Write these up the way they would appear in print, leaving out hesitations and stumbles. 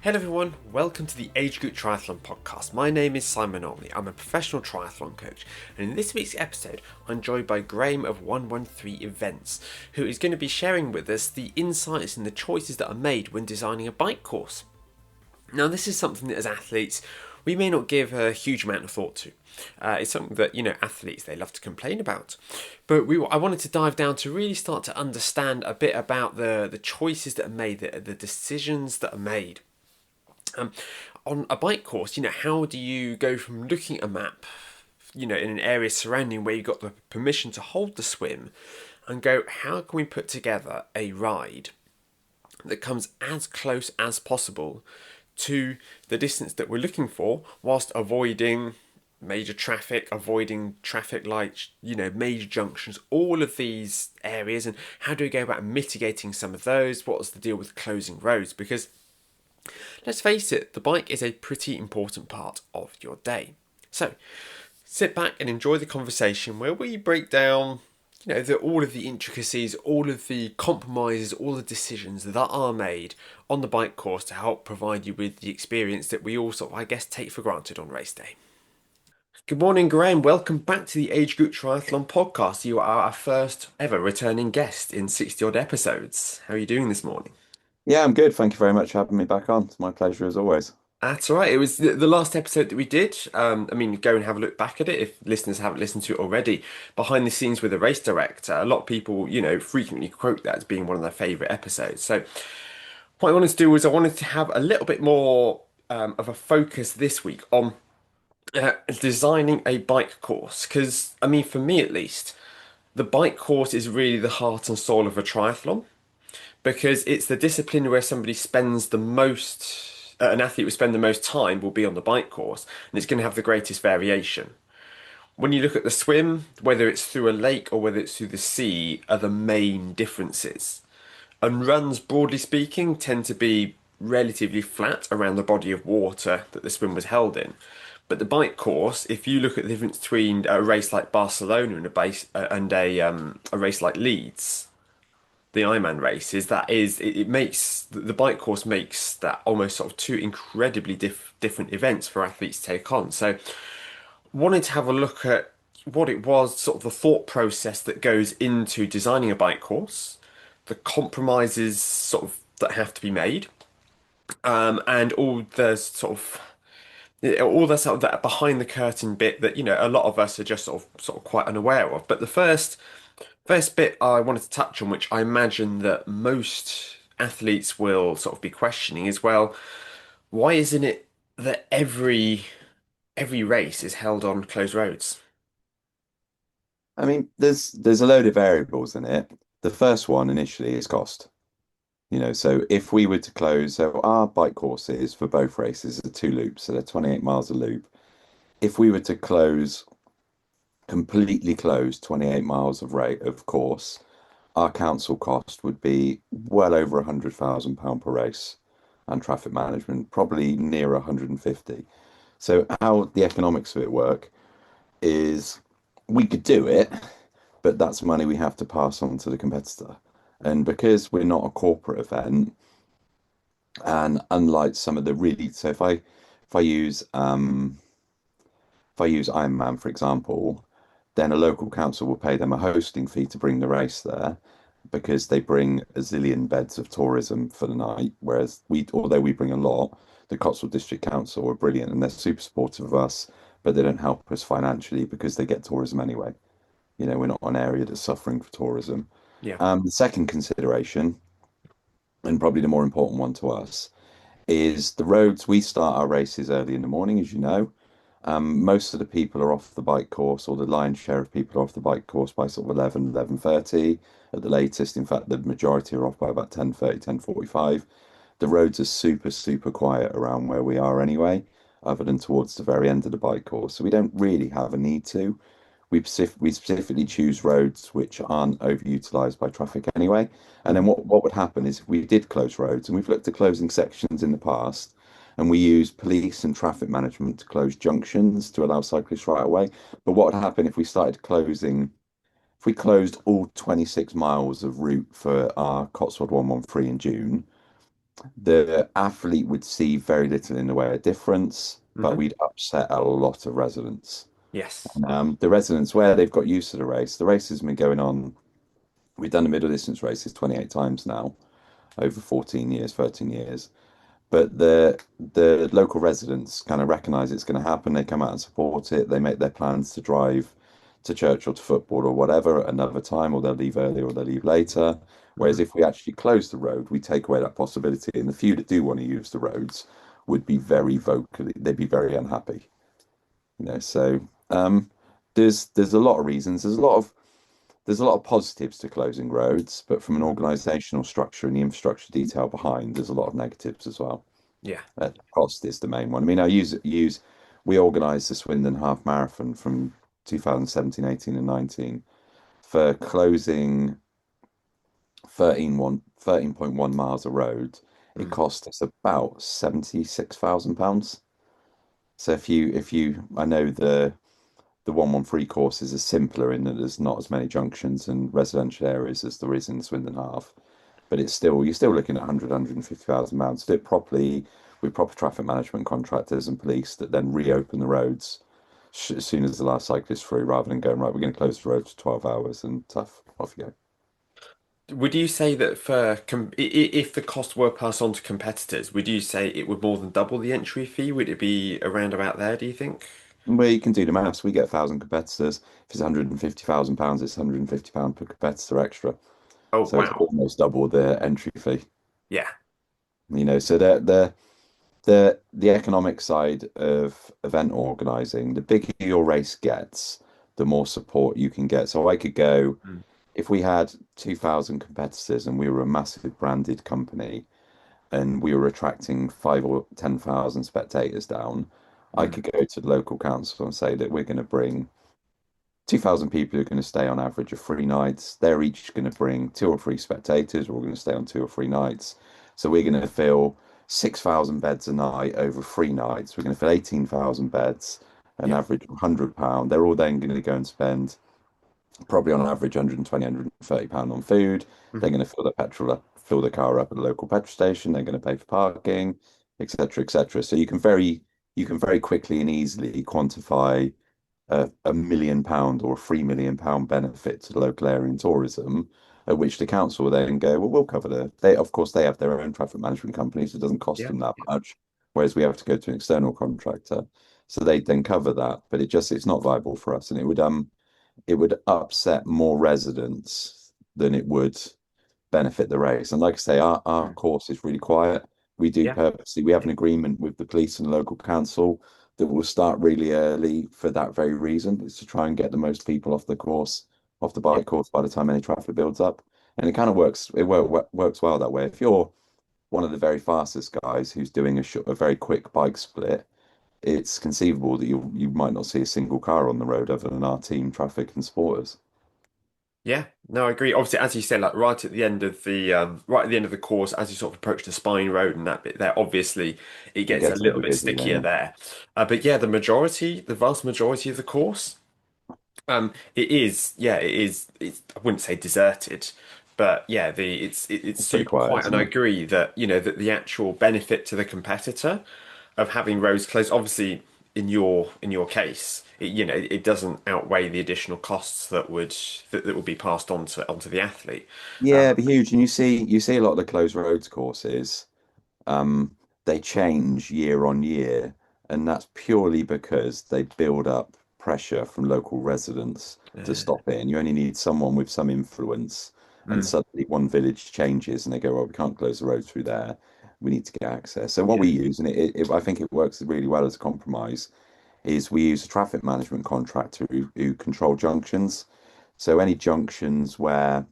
Hello everyone, welcome to the Age Group Triathlon podcast. My name is Simon Olney. I'm a professional triathlon coach, and in this week's episode, I'm joined by Graeme of 113 Events, who is going to be sharing with us the insights and the choices that are made when designing a bike course. Now, this is something that as athletes, we may not give a huge amount of thought to. It's something that, athletes, they love to complain about. But I wanted to dive down to really start to understand a bit about the choices that are made, the decisions that are made. On a bike course, how do you go from looking at a map, in an area surrounding where you've got the permission to hold the swim, and go, how can we put together a ride that comes as close as possible to the distance that we're looking for, whilst avoiding major traffic, avoiding traffic lights, major junctions, all of these areas, and how do we go about mitigating some of those? What's the deal with closing roads? Because let's face it, the bike is a pretty important part of your day. So sit back and enjoy the conversation where we break down, all of the intricacies, all of the compromises, all the decisions that are made on the bike course to help provide you with the experience that we all take for granted on race day. Good morning, Graeme. Welcome back to the Age Group Triathlon podcast. You are our first ever returning guest in 60 odd episodes. How are you doing this morning? Yeah, I'm good. Thank you very much for having me back on. It's my pleasure as always. That's all right. It was the last episode that we did. Go and have a look back at it if listeners haven't listened to it already. Behind the scenes with a race director. A lot of people, frequently quote that as being one of their favourite episodes. So, what I wanted to do was I wanted to have a little bit more of a focus this week on designing a bike course. Because, for me at least, the bike course is really the heart and soul of a triathlon because it's the discipline where somebody spends the most, an athlete will spend the most time will be on the bike course, and it's going to have the greatest variation. When you look at the swim, whether it's through a lake or whether it's through the sea, are the main differences. And runs, broadly speaking, tend to be relatively flat around the body of water that the swim was held in. But the bike course, if you look at the difference between a race like Barcelona and a race like Leeds, the Ironman race it makes the bike course makes that almost sort of two incredibly different events for athletes to take on. So wanted to have a look at what it was, sort of the thought process that goes into designing a bike course, the compromises sort of that have to be made, and all the sort of that behind the curtain bit that a lot of us are just sort of quite unaware of. But the first bit I wanted to touch on, which I imagine that most athletes will sort of be questioning, is well, why isn't it that every race is held on closed roads? There's a load of variables in it. The first one initially is cost. So if we were to close, so our bike courses for both races are two loops, so they're 28 miles a loop. If we were to completely close 28 miles of rate of course, our council cost would be well over £100,000 per race, and traffic management probably near 150. So how the economics of it work is we could do it, but that's money we have to pass on to the competitor. And because we're not a corporate event, and unlike some of the really, so if I use Ironman for example, then a local council will pay them a hosting fee to bring the race there because they bring a zillion beds of tourism for the night. Whereas although we bring a lot, the Cotswold District Council are brilliant and they're super supportive of us, but they don't help us financially because they get tourism anyway. We're not an area that's suffering for tourism. Yeah. The second consideration, and probably the more important one to us, is the roads. We start our races early in the morning, as you know. Most of the people are off the bike course, or the lion's share of people are off the bike course by sort of 11:30 at the latest. In fact, the majority are off by about 10:30, 10:45. The roads are super, super quiet around where we are anyway, other than towards the very end of the bike course. So we don't really have a need to. We specifically choose roads which aren't overutilized by traffic anyway. And then what would happen is if we did close roads, and we've looked at closing sections in the past, and we use police and traffic management to close junctions to allow cyclists right away. But what would happen if we started closing, if we closed all 26 miles of route for our Cotswold 113 in June? The athlete would see very little in the way of difference, but Hmm. we'd upset a lot of residents. Yes. And, the residents, where they've got used to the race has been going on. We've done the middle distance races 28 times now, over 14 years, 13 years. But the local residents kind of recognise it's going to happen. They come out and support it. They make their plans to drive to church or to football or whatever at another time, or they'll leave early or they'll leave later. Whereas Hmm. if we actually close the road, we take away that possibility. And the few that do want to use the roads would be very vocally, they'd be very unhappy. So there's a lot of reasons. There's a lot of positives to closing roads, but from an Hmm. organisational structure and the infrastructure detail behind, there's a lot of negatives as well. Yeah. Cost is the main one. I mean, we organised the Swindon Half Marathon from 2017, 18, and 19 for closing 13.1 miles of road. It Mm. cost us about £76,000. So I know the 113 courses are simpler in that there's not as many junctions and residential areas as there is in the Swindon Half, but you're still looking at 150,000 pounds to do it properly with proper traffic management contractors and police that then reopen the roads as soon as the last cycle is through, rather than going, right, we're going to close the roads for 12 hours and tough, off you go. Would you say that if the cost were passed on to competitors, would you say it would more than double the entry fee? Would it be around about there, do you think? Well, you can do the maths. We get 1,000 competitors. If it's £150,000, it's £150 per competitor extra. Oh, So it's wow. almost double the entry fee. Yeah. So the economic side of event organizing, the bigger your race gets, the more support you can get. So I could go, Mm. if we had 2,000 competitors and we were a massive branded company and we were attracting 5 or 10,000 spectators down, I Mm. could go to the local council and say that we're going to bring 2,000 people who are going to stay on average of 3 nights. They're each going to bring 2 or 3 spectators. We're going to stay on 2 or 3 nights. So we're going to fill 6,000 beds a night over 3 nights. We're going to fill 18,000 beds, an Yeah. average of £100. They're all then going to go and spend probably on average 120, £130 on food. They're Hmm. going to fill their petrol up, fill their car up at the local petrol station. They're going to pay for parking, etc., etc. So you can very quickly and easily quantify £1 million or £3 million benefit to the local area in tourism, at which the council will then go, well, we'll cover they of course they have their own traffic management companies, so it doesn't cost Yeah. them that Yeah. much, whereas we have to go to an external contractor. So they then cover that, but it's not viable for us, and it would upset more residents than it would benefit the race. And like I say, our Mm. course is really quiet. Yeah. We have an agreement with the police and local council that will start really early for that very reason. It's to try and get the most people off the course, off the Yeah. bike course by the time any traffic builds up. And it kind of works. Works well that way. If you're one of the very fastest guys who's doing a very quick bike split, it's conceivable that you might not see a single car on the road other than our team, traffic, and supporters. Yeah, no, I agree. Obviously, as you said, like right at the end of the course, as you sort of approach the spine road and that bit there, obviously it It gets a gets a little bit bit busy stickier then. there. But yeah, the vast majority of the course, it is, yeah, it is. I wouldn't say deserted, but yeah, it's It's pretty super quiet, quiet. And isn't I it? agree that that the actual benefit to the competitor of having roads closed, obviously in your case, it doesn't outweigh the additional costs that would be passed on onto the athlete. Yeah, it'd be huge. And you see a lot of the closed roads courses, they change year on year, and that's purely because they build up pressure from local residents to Uh, stop it. And you only need someone with some influence, and mm, suddenly one village changes, and they go, "Well, we can't close the road through there. We need to get access." So what yeah, we use, and I think it works really well as a compromise, is we use a traffic management contractor who control junctions. So any junctions where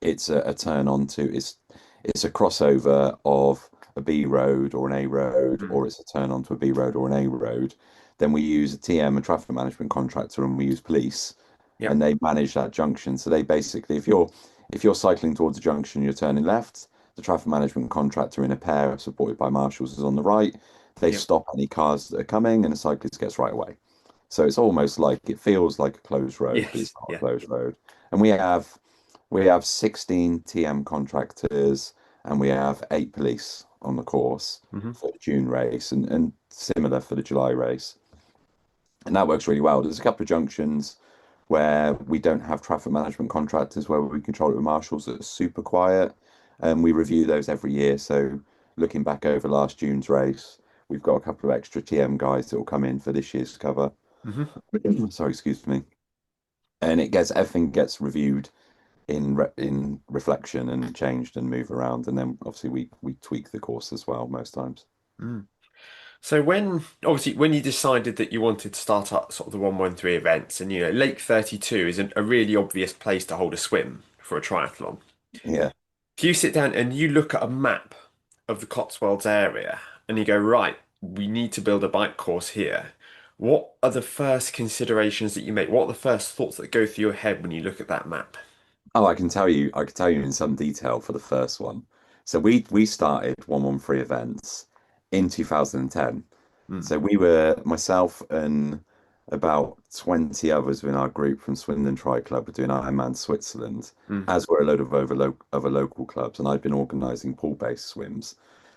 it's a turn onto it's a crossover of a B road or an A road, mm, or it's a turn onto a B road or an A road. Then we use a TM, a traffic management contractor, and we use police, yeah, and they manage that junction. So they basically, if you're cycling towards a junction, you're turning left. The traffic management contractor in a pair, supported by marshals, is on the right. They yeah, stop any cars that are coming, and the cyclist gets right away. So it's almost like it feels like a closed road, but it's yes, not a yeah, closed road. And we have 16 TM contractors and we have 8 police on the course Hmm. for the June race and similar for the July race. And that works really well. There's a couple of junctions where we don't have traffic management contractors where we control it with marshals that are super quiet. And we review those every year. So looking back over last June's race, we've got a couple of extra TM guys that will come in for this year's cover. Hmm. Sorry, excuse me. And everything gets reviewed in reflection and changed and move around. And then obviously we tweak the course as well most times. Mm. So when you decided that you wanted to start up sort of the 113 events, and Lake 32 is a really obvious place to hold a swim for a triathlon. Yeah. Do you sit down and you look at a map of the Cotswolds area and you go, right, we need to build a bike course here? What are the first considerations that you make? What are the first thoughts that go through your head when you look at that map? Oh, I can tell you in some detail for the first one. So we started 113 events in 2010. Mm. So we were myself and about 20 others in our group from Swindon Tri Club were doing Ironman Switzerland, Mm. as were a load of other local clubs, and I'd been organising pool-based swims.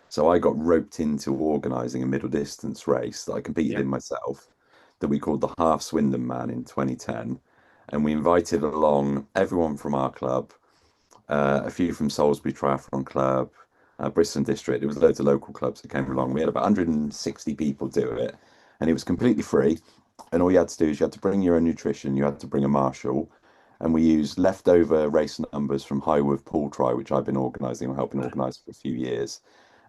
So I got roped into organising a middle distance race that I competed Yeah. in myself that we called the Half Swindon Man in 2010. And we invited along everyone from our club, a few from Salisbury Triathlon Club, Bristol District. There was loads of local clubs that came along. We had about 160 people do it, and it was completely free. And all you had to do is you had to bring your own nutrition, you had to bring a marshal, and we used leftover race numbers from Highworth Pool Try, which I've been organising or helping organise for a few years.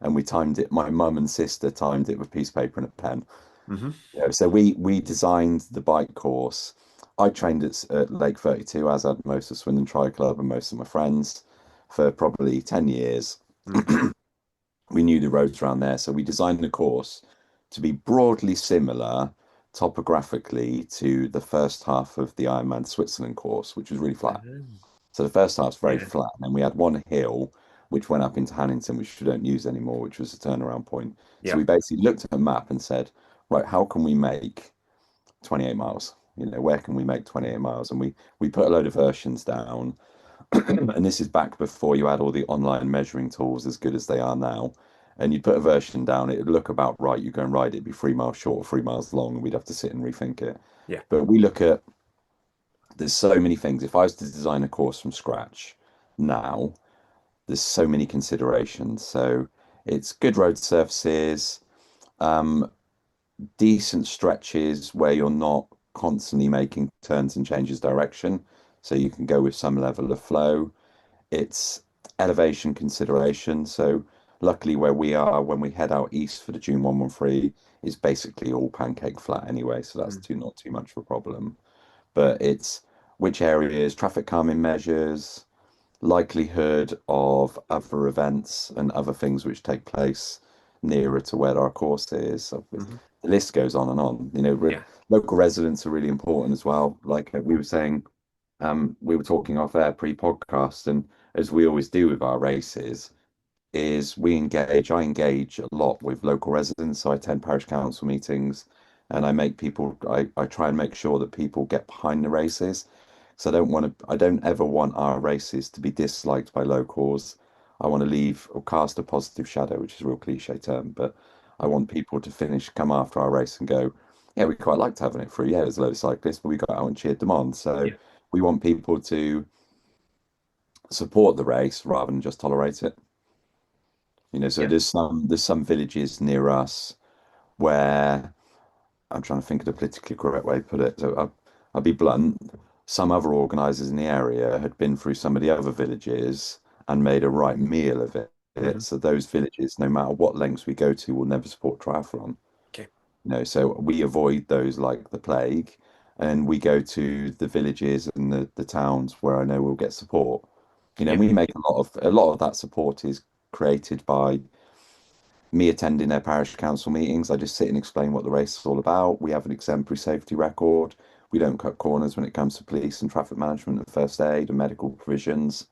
And we timed it. My mum and sister timed it with a piece of paper and a pen. Hmm. So we designed the bike course. I trained at Lake 32, as had most of Swindon Tri Club and most of my friends for probably 10 years. Mm. We knew the roads around there, so we designed the course to be broadly similar topographically to the first half of the Ironman Switzerland course, which was really flat. So the first half's very Yeah. flat, and then we had one hill which went up into Hannington, which we don't use anymore, which was a turnaround point. So Yeah. we basically looked at a map and said, right, how can we make 28 miles? Where can we make 28 miles? And we put a load of versions down. And this is back before you had all the online measuring tools as good as they are now. And you'd put a version down, it would look about right. You go and ride it, it'd be 3 miles short or 3 miles long, and we'd have to sit and rethink it. Yeah. But we look at there's so many things. If I was to design a course from scratch now, there's so many considerations. So it's good road surfaces, um, decent stretches where you're not constantly making turns and changes direction, so you can go with some level of flow. It's elevation consideration. So luckily where we are when we head out east for the June 113 is basically all pancake flat anyway, so that's Mm. too not too much of a problem. But it's which areas, traffic calming measures, likelihood of other events and other things which take place nearer to where our course is. So Hmm. the list goes on and on. Yeah. Local residents are really important as well. Like we were saying, we were talking off air pre-podcast, and as we always do with our races, is I engage a lot with local residents. So I attend parish council meetings and I try and make sure that people get behind the races. So I don't ever want our races to be disliked by locals. I want to leave or cast a positive shadow, which is a real cliche term, but I Mm. want people to come after our race and go, yeah, we quite liked having it through. Yeah, there's a load of cyclists, but we got out and cheered them on. So Yeah. we want people to support the race rather than just tolerate it. So Yeah. there's some villages near us where I'm trying to think of the politically correct way to put it. So I'll be blunt. Some other organisers in the area had been through some of the other villages and made a right meal of it. Hmm. So those villages, no matter what lengths we go to, will never support triathlon. Okay. So we avoid those like the plague, and we go to the villages and the towns where I know we'll get support. Yeah. And we make a lot of that support is created by me attending their parish council meetings. I just sit and explain what the race is all about. We have an exemplary safety record. We don't cut corners when it comes to police and traffic management and first aid and medical provisions.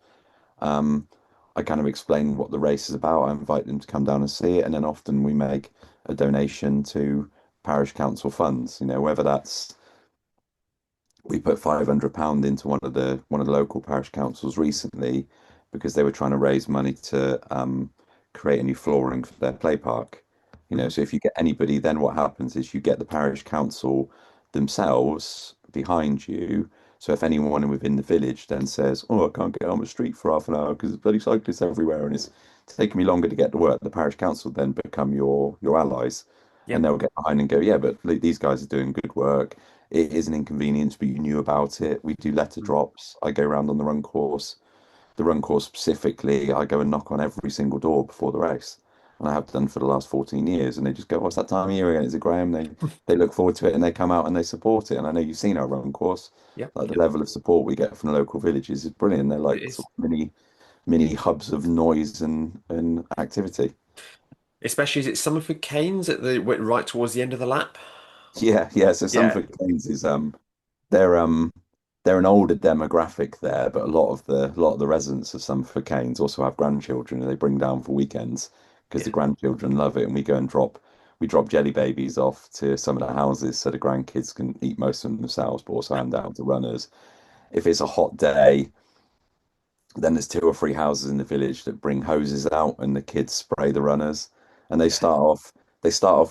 Um, I kind of explain what the race is about. I invite them to come down and see it, and then often we make a donation to parish council funds. Whether that's we put £500 into one of the local parish councils recently because they were trying to raise money to create a new flooring for their play park. Mhm. So if you get anybody, then what happens is you get the parish council themselves behind you. So if anyone within the village then says, "Oh, I can't get on the street for half an hour because there's bloody cyclists everywhere and it's taking me longer to get to work," the parish council then become your allies, and Yep. they'll get behind and go, "Yeah, but these guys are doing good work. It is an inconvenience, but you knew about it. We do letter Mm. drops. I go around on the run course specifically, I go and knock on every single door before the race. And I have done for the last 14 years. And they just go, "What's that time of year again? Is it Graham?" They look forward to it and they come out and they support it. And I know you've seen our run course. Yep. Like the Yep. level of support we get from the local villages is brilliant. They're It like is. sort of mini hubs of noise and activity. Especially as it's Summerford Canes at the right towards the end of the lap. Yeah, yeah. So Yeah. Sumford Canes is they're um they're an older demographic there, but a lot of the residents of Sumford Canes also have grandchildren and they bring down for weekends because the Yeah. grandchildren love it, and we drop jelly babies off to some of the houses so the grandkids can eat most of them themselves, but also hand out to runners. If it's a hot day, then there's two or three houses in the village that bring hoses out and the kids spray the runners. And they Yeah. start off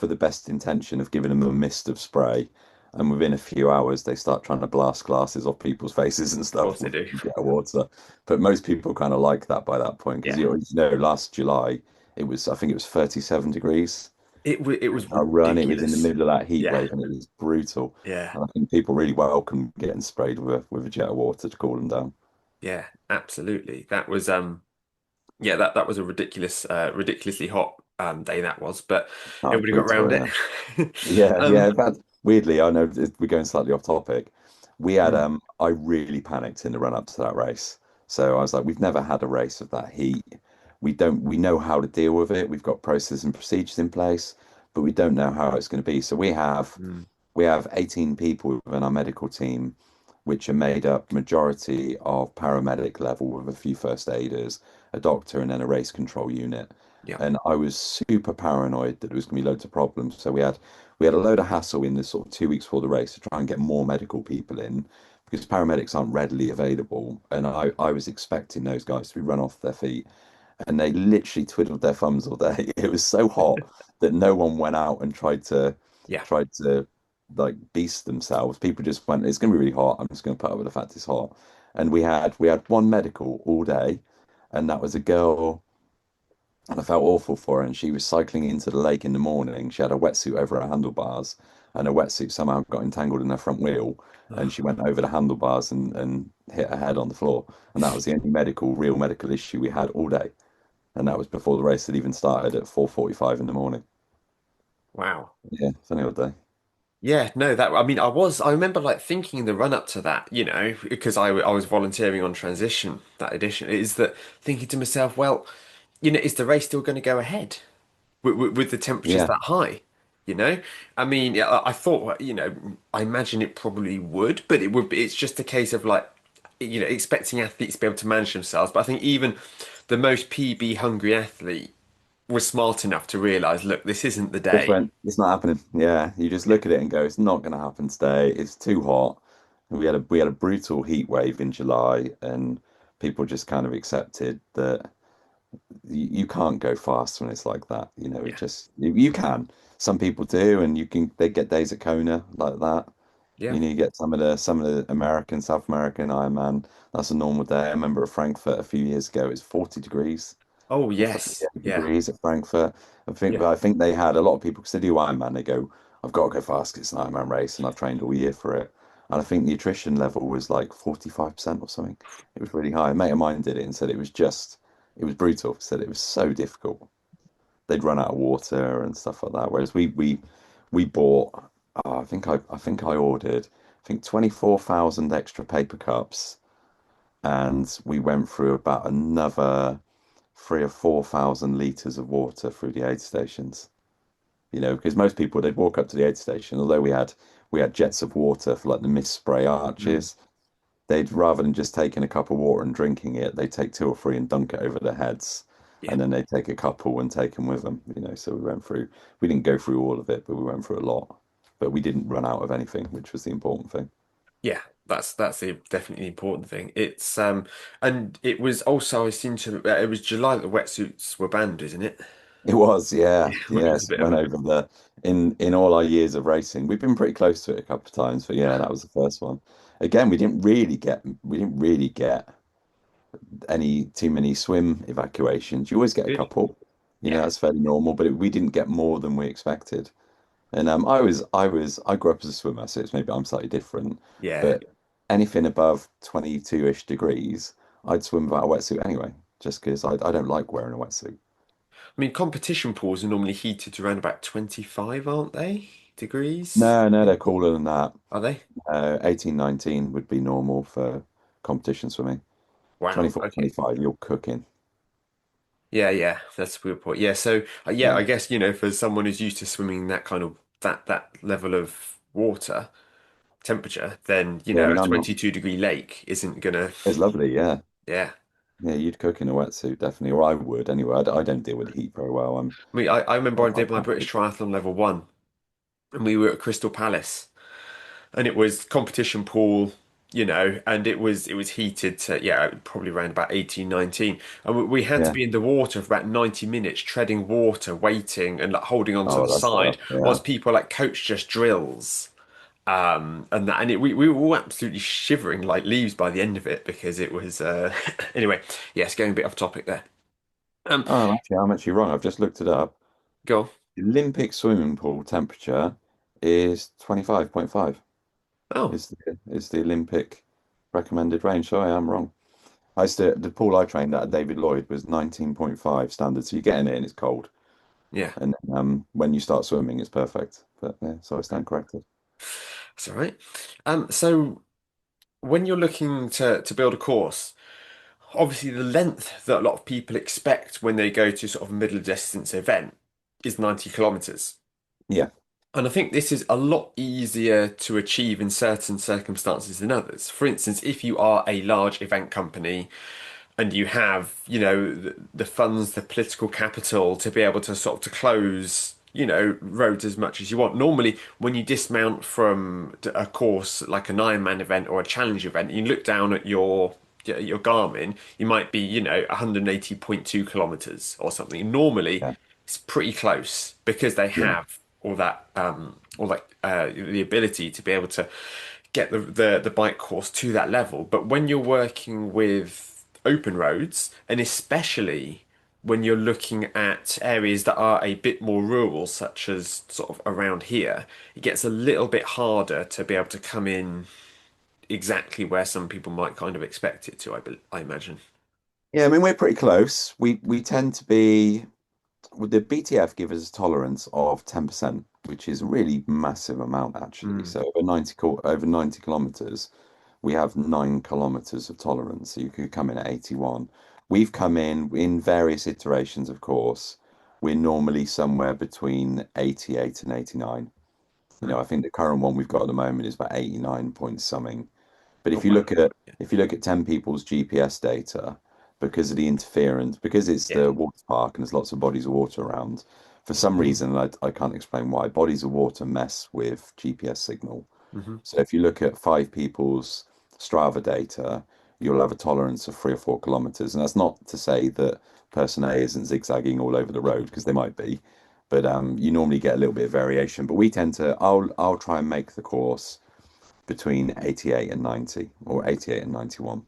with the best intention of giving them a mist of spray. And within a few hours, they start trying to blast glasses off people's faces and Of course stuff they with do. jet water. But most people kind of like that by that point because Yeah. last July I think it was 37 degrees. It was I run, it was in the ridiculous. middle of that heat Yeah. wave and it was brutal. Yeah. And I think people really welcome getting sprayed with a jet of water to cool them down. Yeah. Absolutely. That was yeah, that was a ridiculously hot day that was, but Oh, everybody got brutal, around yeah. it. Yeah, yeah. Um, In fact, weirdly, I know we're going slightly off topic. mm, I really panicked in the run up to that race. So I was like, we've never had a race of that heat. We know how to deal with it. We've got processes and procedures in place, but we don't know how it's going to be. So mm, we have 18 people within our medical team, which are made up majority of paramedic level with a few first aiders, a doctor, and then a race control unit. yeah. And I was super paranoid that there was going to be loads of problems. So we had a load of hassle in the sort of 2 weeks before the race to try and get more medical people in because paramedics aren't readily available. And I was expecting those guys to be run off their feet and they literally twiddled their thumbs all day. It was so hot that no one went out and Yeah. tried to like beast themselves. People just went, "It's going to be really hot. I'm just going to put up with the fact it's hot." And we had one medical all day, and that was a girl. And I felt awful for her. And she was cycling into the lake in the morning. She had a wetsuit over her handlebars, and her wetsuit somehow got entangled in her front wheel. And she went over the handlebars and hit her head on the floor. And that was the only real medical issue we had all day. And that was before the race had even started at 4:45 in the morning. Wow. Yeah, funny old day. Yeah, no, that I mean, I remember like thinking in the run up to that, because I was volunteering on transition that edition, is that thinking to myself, well, is the race still going to go ahead with the temperatures Yeah, that high? You know, I mean, yeah, I thought, well, I imagine it probably would, but it's just a case of like, expecting athletes to be able to manage themselves. But I think even the most PB hungry athlete was smart enough to realize, look, this isn't the just day. went, "It's not happening." Yeah, you just Yeah. look at it and go, "It's not going to happen today. It's too hot." And we had a brutal heat wave in July, and people just kind of accepted that you can't go fast when it's like that. It Yeah. just you can. Some people do, and they get days at Kona like that. Yeah. You get some of the American, South American Ironman. That's a normal day. I remember at Frankfurt a few years ago, it was 40 degrees Oh, or yes. 38 Yeah. degrees at Frankfurt. Yeah. I think they had a lot of people because they do Ironman. They go, "I've got to go fast 'cause it's an Ironman race, and I've trained all year for it." And I think the attrition level was like 45% or something. It was really high. A mate of mine did it and said it was brutal. Said it was so difficult. They'd run out of water and stuff like that. Whereas we bought, I think I ordered, I think 24,000 extra paper cups, and we went through about another 3 or 4 thousand liters of water through the aid stations. Because most people they'd walk up to the aid station, although we had jets of water for like the mist spray Mm. arches. They'd rather than just taking a cup of water and drinking it, they take two or three and dunk it over their heads, Yeah. and then they take a couple and take them with them. So we didn't go through all of it, but we went through a lot. But we didn't run out of anything, which was the important thing. Yeah. Definitely the important thing. It's and it was also I seem to it was July that the wetsuits were banned, isn't it? It was, yeah, Which was a yes. bit of Went a over the in all our years of racing. We've been pretty close to it a couple of times, but yeah, that was the first one. Again, we didn't really get any too many swim evacuations. You always get a really. couple, Yeah, that's fairly normal, but we didn't get more than we expected. And I grew up as a swimmer, so it's maybe I'm slightly different, yeah. but anything above 22-ish degrees, I'd swim without a wetsuit anyway, just because I don't like wearing a wetsuit. I mean, competition pools are normally heated to around about 25, aren't they? Degrees? No, no, they're cooler than that. Are they? 18, 19 would be normal for competition swimming. Wow. 24, Okay. 25, you're cooking. Yeah, yeah, that's a good point. Yeah, so yeah, Yeah. I guess for someone who's used to swimming that kind of that level of water temperature, then Yeah, I a mean, I'm not, 22-degree lake isn't gonna. it's lovely. Yeah. Yeah. Yeah, you'd cook in a wetsuit, definitely, or I would anyway. I don't deal with the heat very well. I mean, I remember I I'm did my quite British happy. Triathlon level one, and we were at Crystal Palace, and it was competition pool, and it was heated to probably around about 18, 19, and we had to Yeah. be in the water for about 90 minutes, treading water, waiting and like holding on to Oh, the that's side tough. Yeah. whilst people like coach just drills. We were all absolutely shivering like leaves by the end of it because it was anyway, yes, going a bit off topic there. Um, Oh, actually, I'm actually wrong. I've just looked it up. Go on. The Olympic swimming pool temperature is 25.5. Oh, Is the Olympic recommended range. So I am wrong. The pool I trained at David Lloyd was 19.5 standard. So you get in it and it's cold. yeah. And then, when you start swimming, it's perfect. But yeah, so I stand corrected. That's all right. So when you're looking to build a course, obviously the length that a lot of people expect when they go to sort of a middle distance event is 90 kilometers. Yeah, And I think this is a lot easier to achieve in certain circumstances than others. For instance, if you are a large event company and you have, the funds, the political capital to be able to sort of to close, roads as much as you want. Normally, when you dismount from a course like an Ironman event or a challenge event, you look down at your Garmin, you might be, 180.2 kilometers or something. Normally, yeah, it's pretty close because they yeah. have all that the ability to be able to get the bike course to that level. But when you're working with open roads, and especially when you're looking at areas that are a bit more rural, such as sort of around here, it gets a little bit harder to be able to come in exactly where some people might kind of expect it to, I imagine. Yeah, I mean, we're pretty close. We tend to be. Well, the BTF give us a tolerance of 10%, which is a really massive amount actually. Mm. So over 90 kilometers, we have 9 kilometers of tolerance. So you could come in at 81. We've come in various iterations, of course. We're normally somewhere between 88 and 89. Mm. I think the current one we've got at the moment is about 89 point something. But Oh, wow. if you look at 10 people's GPS data, because of the interference, because it's Yeah. the water park and there's lots of bodies of water around, for some reason I can't explain why, bodies of water mess with GPS signal. Hmm. So if you look at 5 people's Strava data, you'll have a tolerance of 3 or 4 kilometers. And that's not to say that person A isn't zigzagging all over the road, because they might be, but you normally get a little bit of variation. But I'll try and make the course between 88 and 90, or 88 and 91,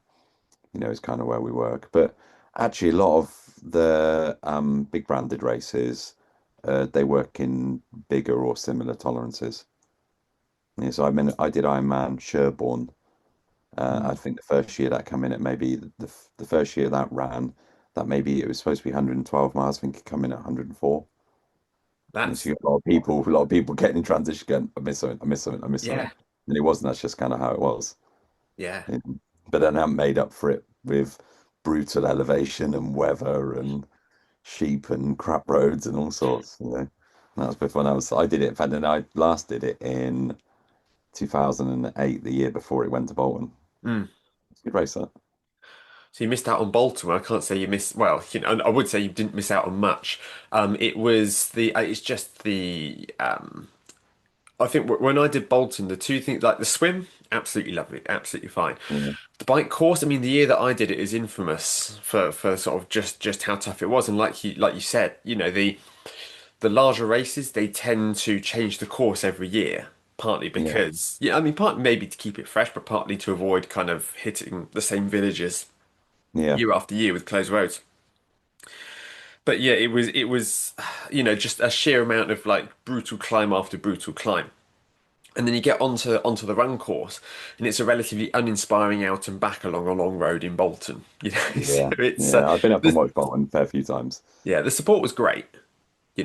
is kind of where we work. But actually, a lot of the big branded races, they work in bigger or similar tolerances. Yeah, so I did Ironman Sherborne. I Mm. think the first year that come in at maybe the first year that ran, that maybe it was supposed to be 112 miles. I think it come in at 104. So That's you got a lot of people getting in transition going, I miss something, I miss something, I miss yeah, something. And it wasn't, that's just kind of how it was. yeah. Yeah. But then I made up for it with brutal elevation and weather and sheep and crap roads and all sorts. And that was before I did it. In fact, then I last did it in 2008, the year before it went to Bolton. Mm. It's a good race, that. So you missed out on Baltimore. I can't say you missed. Well, I would say you didn't miss out on much. It's just the I think when I did Bolton, the two things like the swim, absolutely lovely, absolutely fine. Yeah, The bike course, I mean, the year that I did it is infamous for sort of just how tough it was. And like you said, the larger races they tend to change the course every year. Partly yeah, because, yeah, I mean, partly maybe to keep it fresh, but partly to avoid kind of hitting the same villages yeah, year after year with closed roads. But yeah, it was, just a sheer amount of like brutal climb after brutal climb. And then you get onto the run course, and it's a relatively uninspiring out and back along a long road in Bolton. So yeah, it's yeah. I've been up and the, watched Bolton a fair few times. yeah, the support was great,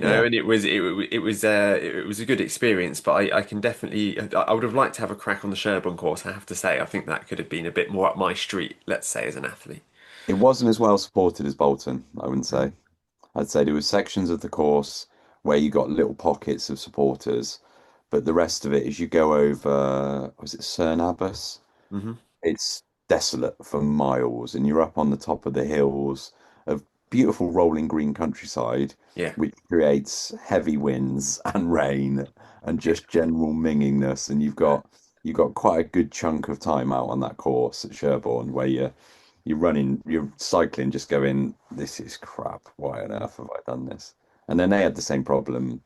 Yeah. and it was a good experience. But I can definitely I would have liked to have a crack on the Sherborne course. I have to say, I think that could have been a bit more up my street, let's say, as an athlete. It wasn't as well supported as Bolton, I wouldn't Mm. say. I'd say there were sections of the course where you got little pockets of supporters, but the rest of it, as you go over, was it Cerne Abbas? Hmm. It's desolate for miles, and you're up on the top of the hills of beautiful rolling green countryside, Yeah, which creates heavy winds and rain and yeah, just general mingingness. And you've got quite a good chunk of time out on that course at Sherborne where you're running, you're cycling, just going, this is crap. Why on earth have I done this? And then they had the same problem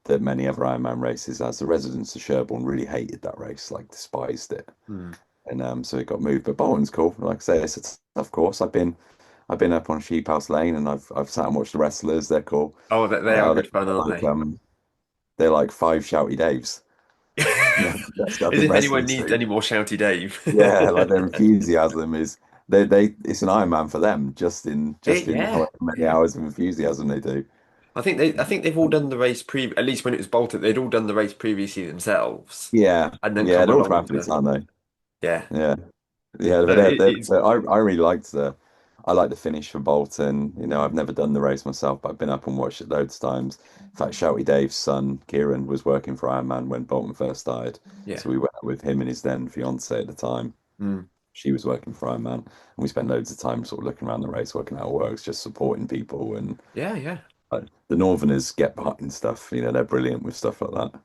that many other Ironman races, as the residents of Sherborne really hated that race, like despised it. mm. And so it got moved. But Bolton's cool. Like I say, it's a tough course. I've been up on Sheep House Lane and I've sat and watched the wrestlers. They're cool. Oh, they are Uh, they, good fun, they're aren't like they? they're like five shouty Daves. That stuff As in if anyone wrestling needs street. any more shouty Dave. Yeah, like their enthusiasm is they it's an Ironman for them just in Yeah, however many yeah. hours of enthusiasm they do. I think they've all done the race at least when it was Bolton, they'd all done the race previously themselves Yeah, and then yeah, come they're all along triathletes, to aren't yeah. they? Yeah. Yeah, but It's I really liked I like the finish for Bolton. I've never done the race myself, but I've been up and watched it loads of times. In fact, Shouty Dave's son, Kieran, was working for Ironman when Bolton first started. yeah. So we went up with him and his then fiance at the time. Mm. She was working for Ironman, and we spent loads of time sort of looking around the race, working out how it works, just supporting people. And Yeah, yeah. the Northerners get behind stuff. They're brilliant with stuff like that.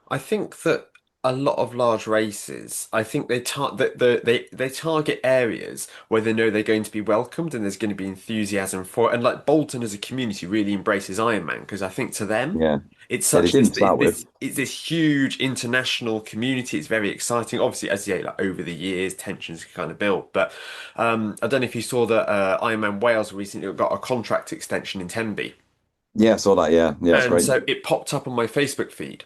I think that a lot of large races, I think they target areas where they know they're going to be welcomed and there's going to be enthusiasm for it. And like Bolton as a community really embraces Ironman because I think to them Yeah, it's yeah, they such didn't start with. it's this huge international community. It's very exciting. Obviously, as you know, like over the years, tensions kind of built. But I don't know if you saw that Ironman Wales recently got a contract extension in Tenby, Yeah, I saw that. Yeah, yeah, it's and great. so it popped up on my Facebook feed.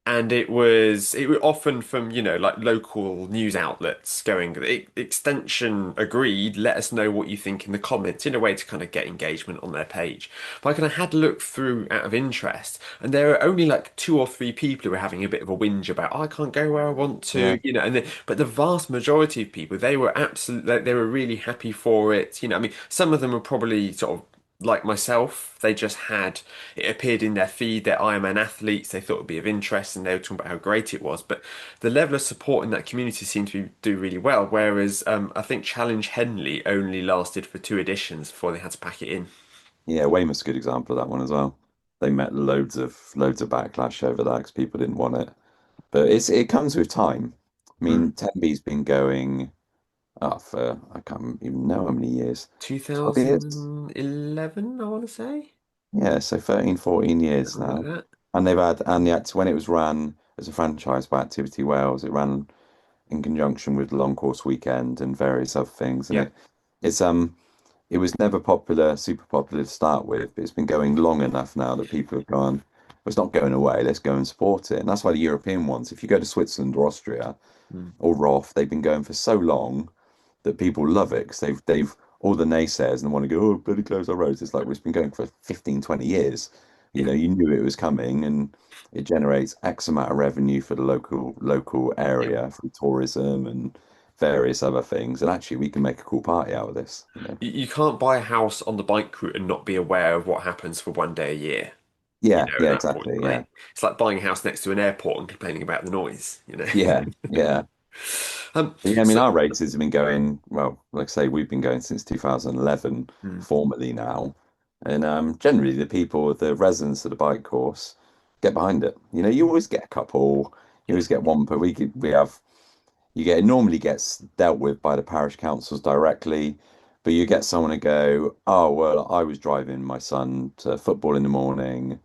And it was often from, like local news outlets going, extension agreed, let us know what you think in the comments, in a way to kind of get engagement on their page. But I kind of had a look through out of interest, and there are only like two or three people who are having a bit of a whinge about, oh, I can't go where I want Yeah, to, but the vast majority of people, they were absolutely, they were really happy for it. I mean, some of them were probably sort of like myself, they just had it appeared in their feed, they're Ironman athletes, they thought it would be of interest and they were talking about how great it was. But the level of support in that community seemed to do really well. Whereas I think Challenge Henley only lasted for two editions before they had to pack it in. yeah, Weymouth's a good example of that one as well. They met loads of backlash over that because people didn't want it. But it comes with time. I Mm. mean, Tenby's been going for I can't even know how many years. 12 years? 2011, I want to say. Yeah, so 13, 14 years Something like now. that. When it was ran as a franchise by Activity Wales, it ran in conjunction with the Long Course Weekend and various other things. And Yeah. it's it was never popular, super popular to start with, but it's been going long enough now that people have gone, well, it's not going away, let's go and support it. And that's why the European ones, if you go to Switzerland or Austria Mm. or ROF, they've been going for so long that people love it because they've all the naysayers and want to go, oh, bloody close our roads. It's like, well, it's been going for 15, 20 years. Yeah. You knew it was coming and it generates X amount of revenue for the local Yeah. area through tourism and various other things. And actually we can make a cool party out of this. You can't buy a house on the bike route and not be aware of what happens for one day a year. Yeah, At yeah, that point, exactly. Yeah. like it's like buying a house next to an airport and complaining about the noise. Yeah, yeah. But yeah, I mean, So our races have been going, well, like I say, we've been going since 2011, mm, formally now. And generally, the residents of the bike course, get behind it. You know, you always get a couple, you Yeah. always get one per week. We have you get it normally gets dealt with by the parish councils directly, but you get someone to go, oh well, I was driving my son to football in the morning,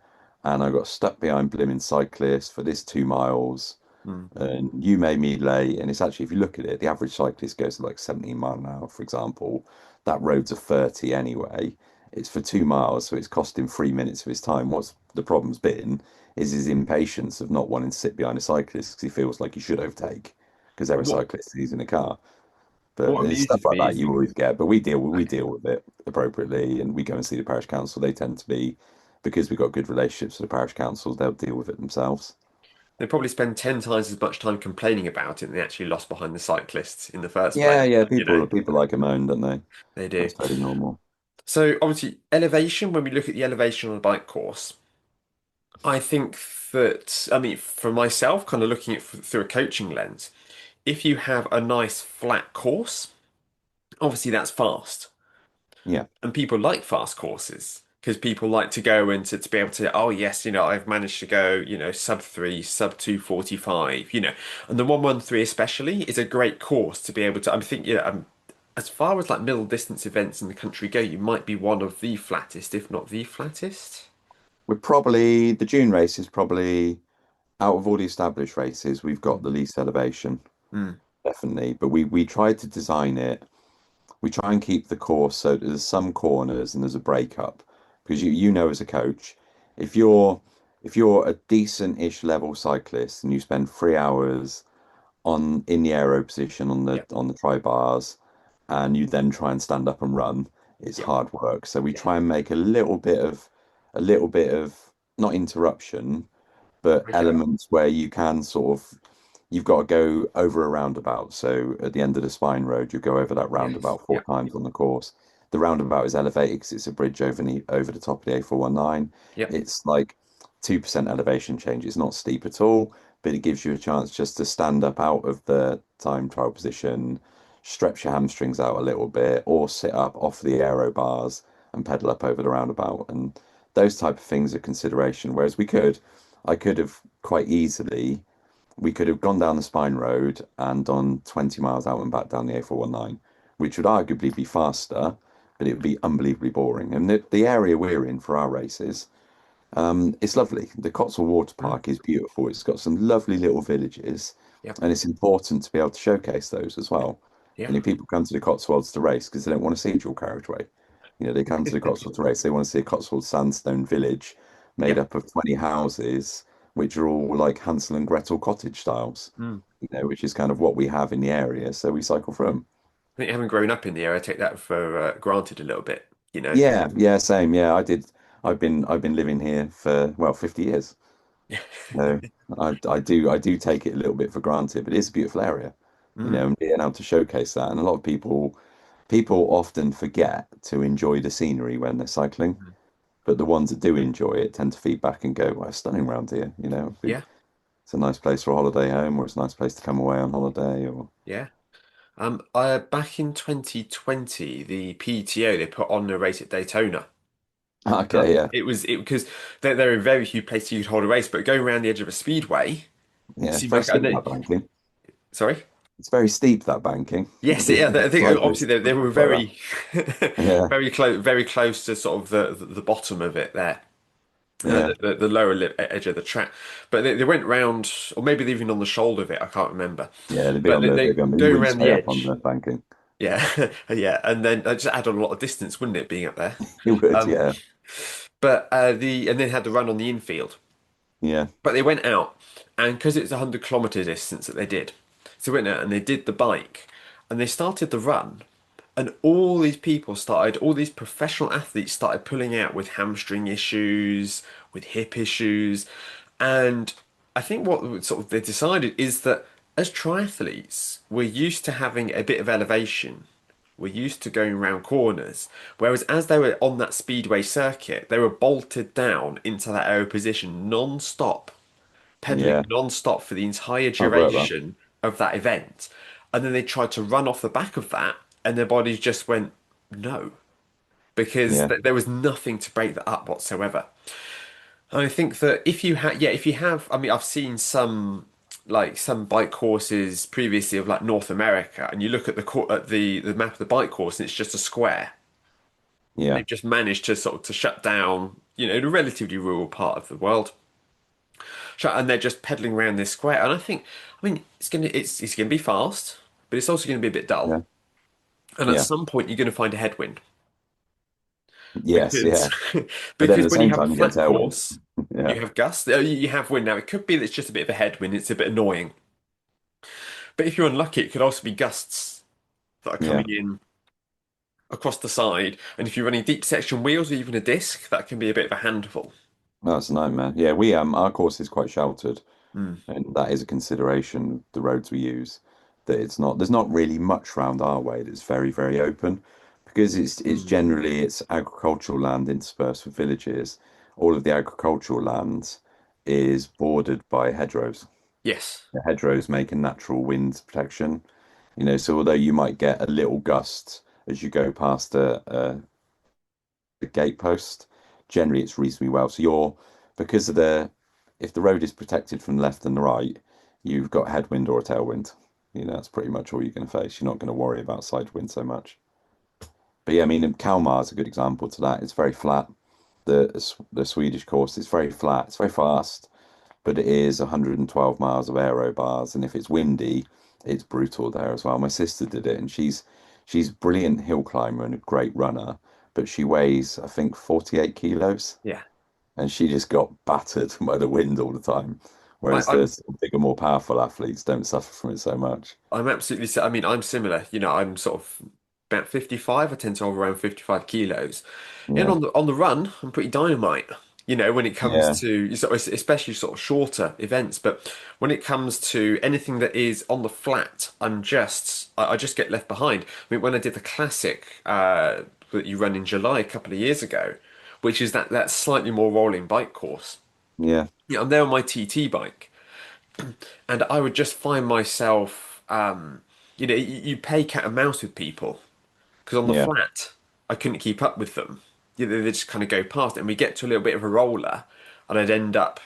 and I got stuck behind blimmin' cyclists for this 2 miles, Mm. and you made me late. And it's actually, if you look at it, the average cyclist goes to like 17 mile an hour, for example. That road's a 30 anyway. It's for 2 miles, so it's costing 3 minutes of his time. What's the problem's been is his impatience of not wanting to sit behind a cyclist because he feels like he should overtake because they're a What cyclist and he's in a car. But what it's stuff amuses like me that is you always get. But we okay. deal with it appropriately, and we go and see the parish council. They tend to be, because we've got good relationships with the parish councils, they'll deal with it themselves. They probably spend 10 times as much time complaining about it than they actually lost behind the cyclists in the first place. Yeah, yeah, You know, people like a moan, don't they? they do. That's very normal. So obviously, elevation. When we look at the elevation on a bike course, I think that I mean, for myself, kind of looking at it through a coaching lens, if you have a nice flat course, obviously that's fast. Yeah. And people like fast courses because people like to go and to be able to, oh yes, I've managed to go, sub 3, sub 2:45, and the 113 especially is a great course to be able to. I'm thinking, as far as like middle distance events in the country go, you might be one of the flattest, if not the flattest. We're probably, the June race is probably, out of all the established races, we've got the least elevation, Mm, definitely. But we tried to design it. We try and keep the course so there's some corners and there's a breakup. Because you know as a coach, if you're a decent-ish level cyclist and you spend 3 hours on in the aero position on yeah, the tri bars, and you then try and stand up and run, it's yeah, hard work. So we yeah. try and make a little bit of not interruption, but Okay. elements where you can sort of you've got to go over a roundabout. So at the end of the spine road, you go over that Yes. roundabout four Yeah. times on the course. The roundabout is elevated because it's a bridge over the top of the A419. Yeah. It's like 2% elevation change. It's not steep at all, but it gives you a chance just to stand up out of the time trial position, stretch your hamstrings out a little bit, or sit up off the aero bars and pedal up over the roundabout. And those type of things are consideration. Whereas I could have quite easily, we could have gone down the Spine Road and done 20 miles out and back down the A419, which would arguably be faster, but it would be unbelievably boring. And the area we're in for our races, it's lovely. The Cotswold Water Mm, Park is beautiful. It's got some lovely little villages, yeah. and it's important to be able to showcase those as well. Yeah. People come to the Cotswolds to race because they don't want to see a dual carriageway. They come to the Cotswolds to race. They want to see a Cotswold sandstone village made Yeah. up of 20 houses, which are all like Hansel and Gretel cottage styles, Mm. which is kind of what we have in the area. So we cycle through them. I think having grown up in the area, I take that for granted a little bit, you know. Yeah, yeah, same. Yeah, I did. I've been living here for, well, 50 years. No, I do take it a little bit for granted, but it's a beautiful area, Mm. and being able to showcase that. And a lot of people often forget to enjoy the scenery when they're cycling, Mm. but the ones that do enjoy it tend to feed back and go, "Well, it's stunning around here." Yeah. It's a nice place for a holiday home, or it's a nice place to come away on holiday, or Yeah. Back in 2020, the PTO they put on a race at Daytona. okay, yeah, It was it because there are very few places you could hold a race, but going around the edge of a speedway yeah. It's seemed very like I steep know. that banking. Sorry. It's very steep that banking. Yes, yeah. I think obviously Cyclists they were like that. very, Yeah, very close to sort of the bottom of it there. yeah, The lower edge of the track, but they went round, or maybe they're even on the shoulder of it. I can't remember, yeah. They'd be but on the, they they'd be on the, you going wouldn't around stay the up on edge. the banking. Yeah, yeah, and then that just add on a lot of distance, wouldn't it, being up there? You would, Um, yeah, but and then had the run on the infield. yeah, But they went out, and because it's a 100 kilometer distance that they did, so they went out and they did the bike, and they started the run, and all these professional athletes started pulling out with hamstring issues, with hip issues, and I think what sort of they decided is that as triathletes, we're used to having a bit of elevation. We're used to going around corners, whereas as they were on that speedway circuit, they were bolted down into that aero position non-stop, pedaling yeah. non-stop for the entire Hard work, that. duration of that event. And then they tried to run off the back of that, and their bodies just went no, because Yeah, there was nothing to break that up whatsoever. I think that if you have, I mean, I've seen some some bike courses previously of like North America, and you look at the map of the bike course, and it's just a square. And Yeah, they've just managed to sort of to shut down, a relatively rural part of the world. And they're just pedaling around this square. And I mean, it's gonna be fast, but it's also gonna be a bit dull. yeah, And at yeah. some point, you're gonna find a headwind Yes, because yeah. But then at because the when you same have a time, you get flat tailwind. course, Yeah, you have gusts. You have wind. Now it could be that it's just a bit of a headwind. It's a bit annoying. But if you're unlucky, it could also be gusts that are yeah. coming in across the side. And if you're running deep section wheels or even a disc, that can be a bit of a handful. That's a nightmare. Yeah, we our course is quite sheltered, Mm. and that is a consideration. The roads we use, that it's not there's not really much round our way that's very, very open, because it's Mm. generally it's agricultural land interspersed with villages. All of the agricultural land is bordered by hedgerows. Yes. The hedgerows make a natural wind protection. So although you might get a little gust as you go past a gatepost, generally it's reasonably well. So because of if the road is protected from the left and the right, you've got headwind or a tailwind. That's pretty much all you're going to face. You're not going to worry about side wind so much. But yeah, I mean, Kalmar is a good example to that. It's very flat. The Swedish course is very flat. It's very fast, but it is 112 miles of aero bars, and if it's windy, it's brutal there as well. My sister did it, and she's a brilliant hill climber and a great runner, but she weighs, I think, 48 kilos, Yeah. and she just got battered by the wind all the time. I, Whereas the I'm sort of bigger, more powerful athletes don't suffer from it so much. I'm absolutely. I mean, I'm similar. I'm sort of about 55. I tend to hold around 55 kilos. And Yeah, on the run, I'm pretty dynamite. When it comes yeah, to especially sort of shorter events, but when it comes to anything that is on the flat, I just get left behind. I mean, when I did the classic that you run in July a couple of years ago, which is that slightly more rolling bike course. yeah, Yeah, I'm there on my TT bike, and I would just find myself, you play cat and mouse with people because on the yeah. flat, I couldn't keep up with them. They just kind of go past, and we get to a little bit of a roller, and I'd end up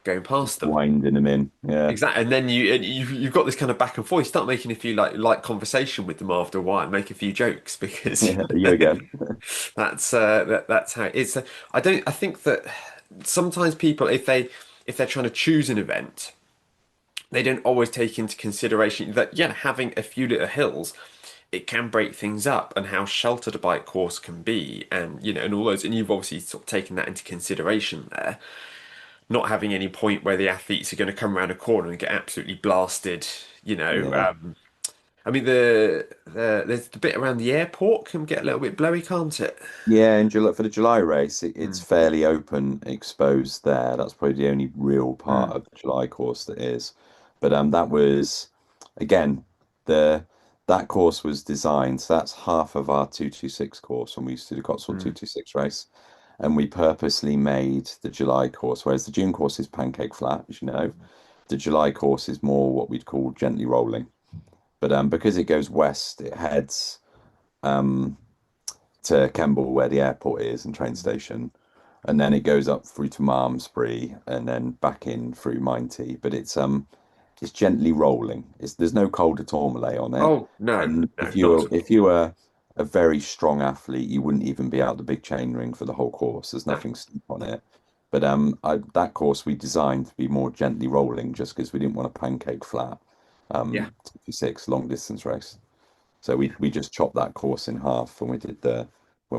going past them. Winding them in. Yeah, Exactly, and then you've got this kind of back and forth. You start making a few like conversation with them after a while, and make a few jokes because yeah. You again. that's how it is. So I think that sometimes people, if they're trying to choose an event, they don't always take into consideration that, yeah, having a few little hills, it can break things up, and how sheltered a bike course can be, and and all those, and you've obviously sort of taken that into consideration there, not having any point where the athletes are going to come around a corner and get absolutely blasted. Yeah. I mean there's the bit around the airport can get a little bit blowy, can't it? Yeah, in July for the July race, it's Mm. fairly open, exposed there. That's probably the only real part Mm. of the July course that is. But that was again the that course was designed. So that's half of our 226 course when we used to do the Cotswold Mm. 226 race, and we purposely made the July course, whereas the June course is pancake flat, as you know. The July course is more what we'd call gently rolling. But because it goes west, it heads. Um, to Kemble, where the airport is and train station, and then it goes up through to Malmesbury and then back in through Minety. But it's gently rolling. There's no col de Tourmalet on it, Oh no, and no, not at all. if you were a very strong athlete, you wouldn't even be out the big chain ring for the whole course. There's No. nothing steep on it. But that course we designed to be more gently rolling, just because we didn't want a pancake flat Yeah. 56 long distance race. So we just chopped that course in half when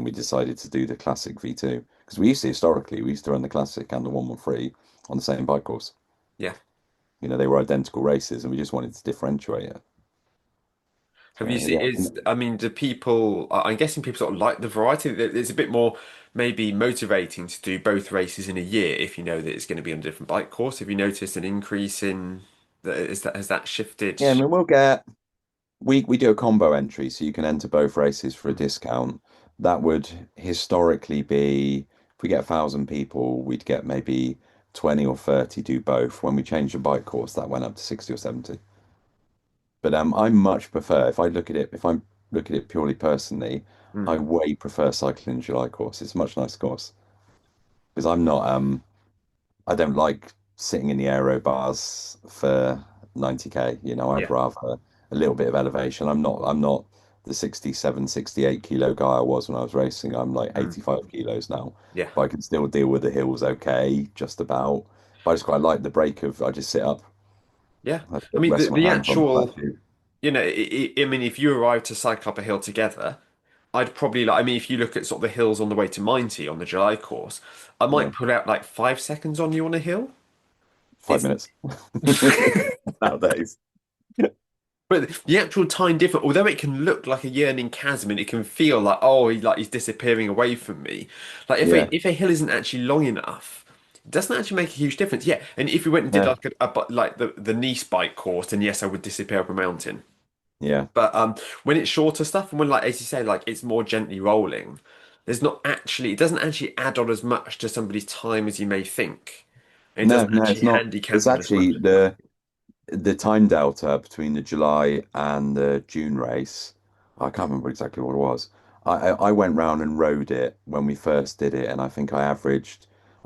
we decided to do the classic V2. Because we used to run the classic and the 113 on the same bike course. Yeah. They were identical races and we just wanted to differentiate it. Have you So seen, yeah. I mean, do people, I'm guessing people sort of like the variety. It's a bit more maybe motivating to do both races in a year if you know that it's going to be on a different bike course. Have you noticed an increase in has that shifted? Yeah, I mean we do a combo entry so you can enter both races for a Mm. discount. That would historically be if we get 1,000 people, we'd get maybe 20 or 30 do both. When we changed the bike course, that went up to 60 or 70. But I much prefer if I look at it purely personally, I Mm. way prefer cycling in July course. It's a much nicer course because I'm not. I don't like sitting in the aero bars for 90k. I'd Yeah. rather a little bit of elevation. I'm not the 67, 68 kilo guy I was when I was racing. I'm like Mm. 85 kilos now, Yeah. but I can still deal with the hills okay, just about. But I just quite like the break of I just sit up, Yeah. I I mean, rest my the hands on the flat actual, tube. I mean, if you arrived to cycle up a hill together, I'd probably like, I mean, if you look at sort of the hills on the way to Minety on the July course, I Yeah, might put out like 5 seconds on you on a hill. 5 It's, minutes nowadays. but the actual time difference, although it can look like a yearning chasm and it can feel like, oh, he's disappearing away from me. Like Yeah, if a hill isn't actually long enough, it doesn't actually make a huge difference. Yeah. And if you went and did yeah, like like the Nice bike course, then yes, I would disappear up a mountain. yeah. But when it's shorter stuff and when like as you say, like it's more gently rolling, it doesn't actually add on as much to somebody's time as you may think. And it No, doesn't no, actually it's not. handicap It's them as much actually as well. the time delta between the July and the June race. I can't remember exactly what it was. I went round and rode it when we first did it, and I think I